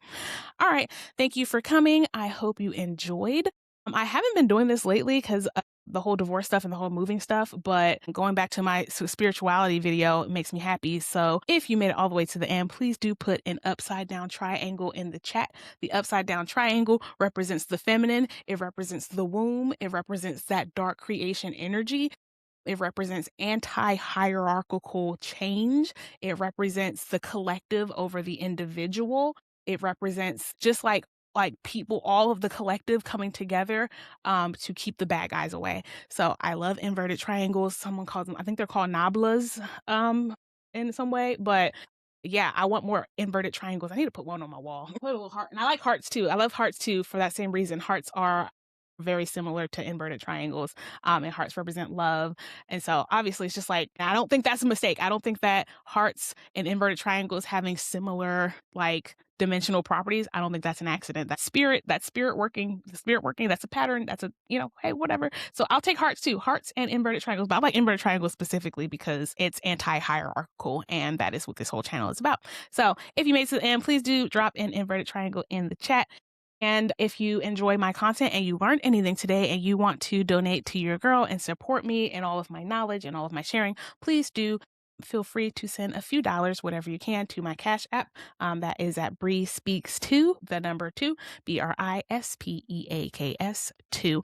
All right. Thank you for coming. I hope you enjoyed. I haven't been doing this lately because the whole divorce stuff and the whole moving stuff, but going back to my spirituality video makes me happy. So if you made it all the way to the end, please do put an upside down triangle in the chat. The upside down triangle represents the feminine. It represents the womb. It represents that dark creation energy. It represents anti-hierarchical change. It represents the collective over the individual. It represents just like people, all of the collective coming together to keep the bad guys away. So I love inverted triangles. Someone calls them, I think they're called nablas in some way, but yeah, I want more inverted triangles. I need to put one on my wall. Put a little heart. And I like hearts too. I love hearts too for that same reason. Hearts are very similar to inverted triangles, and hearts represent love. And so obviously it's just like, I don't think that's a mistake. I don't think that hearts and inverted triangles having similar like dimensional properties, I don't think that's an accident. That's spirit working, the spirit working, that's a pattern, that's a, hey, whatever. So I'll take hearts too, hearts and inverted triangles, but I like inverted triangles specifically because it's anti-hierarchical, and that is what this whole channel is about. So if you made it to the end, please do drop an inverted triangle in the chat. And if you enjoy my content and you learned anything today and you want to donate to your girl and support me and all of my knowledge and all of my sharing, please do feel free to send a few dollars, whatever you can, to my Cash App. That is at Bri Speaks 2, the number 2, BRISPEAKS 2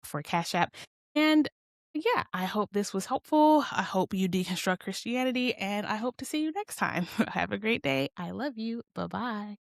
for Cash App. And yeah, I hope this was helpful. I hope you deconstruct Christianity, and I hope to see you next time. Have a great day. I love you. Bye-bye.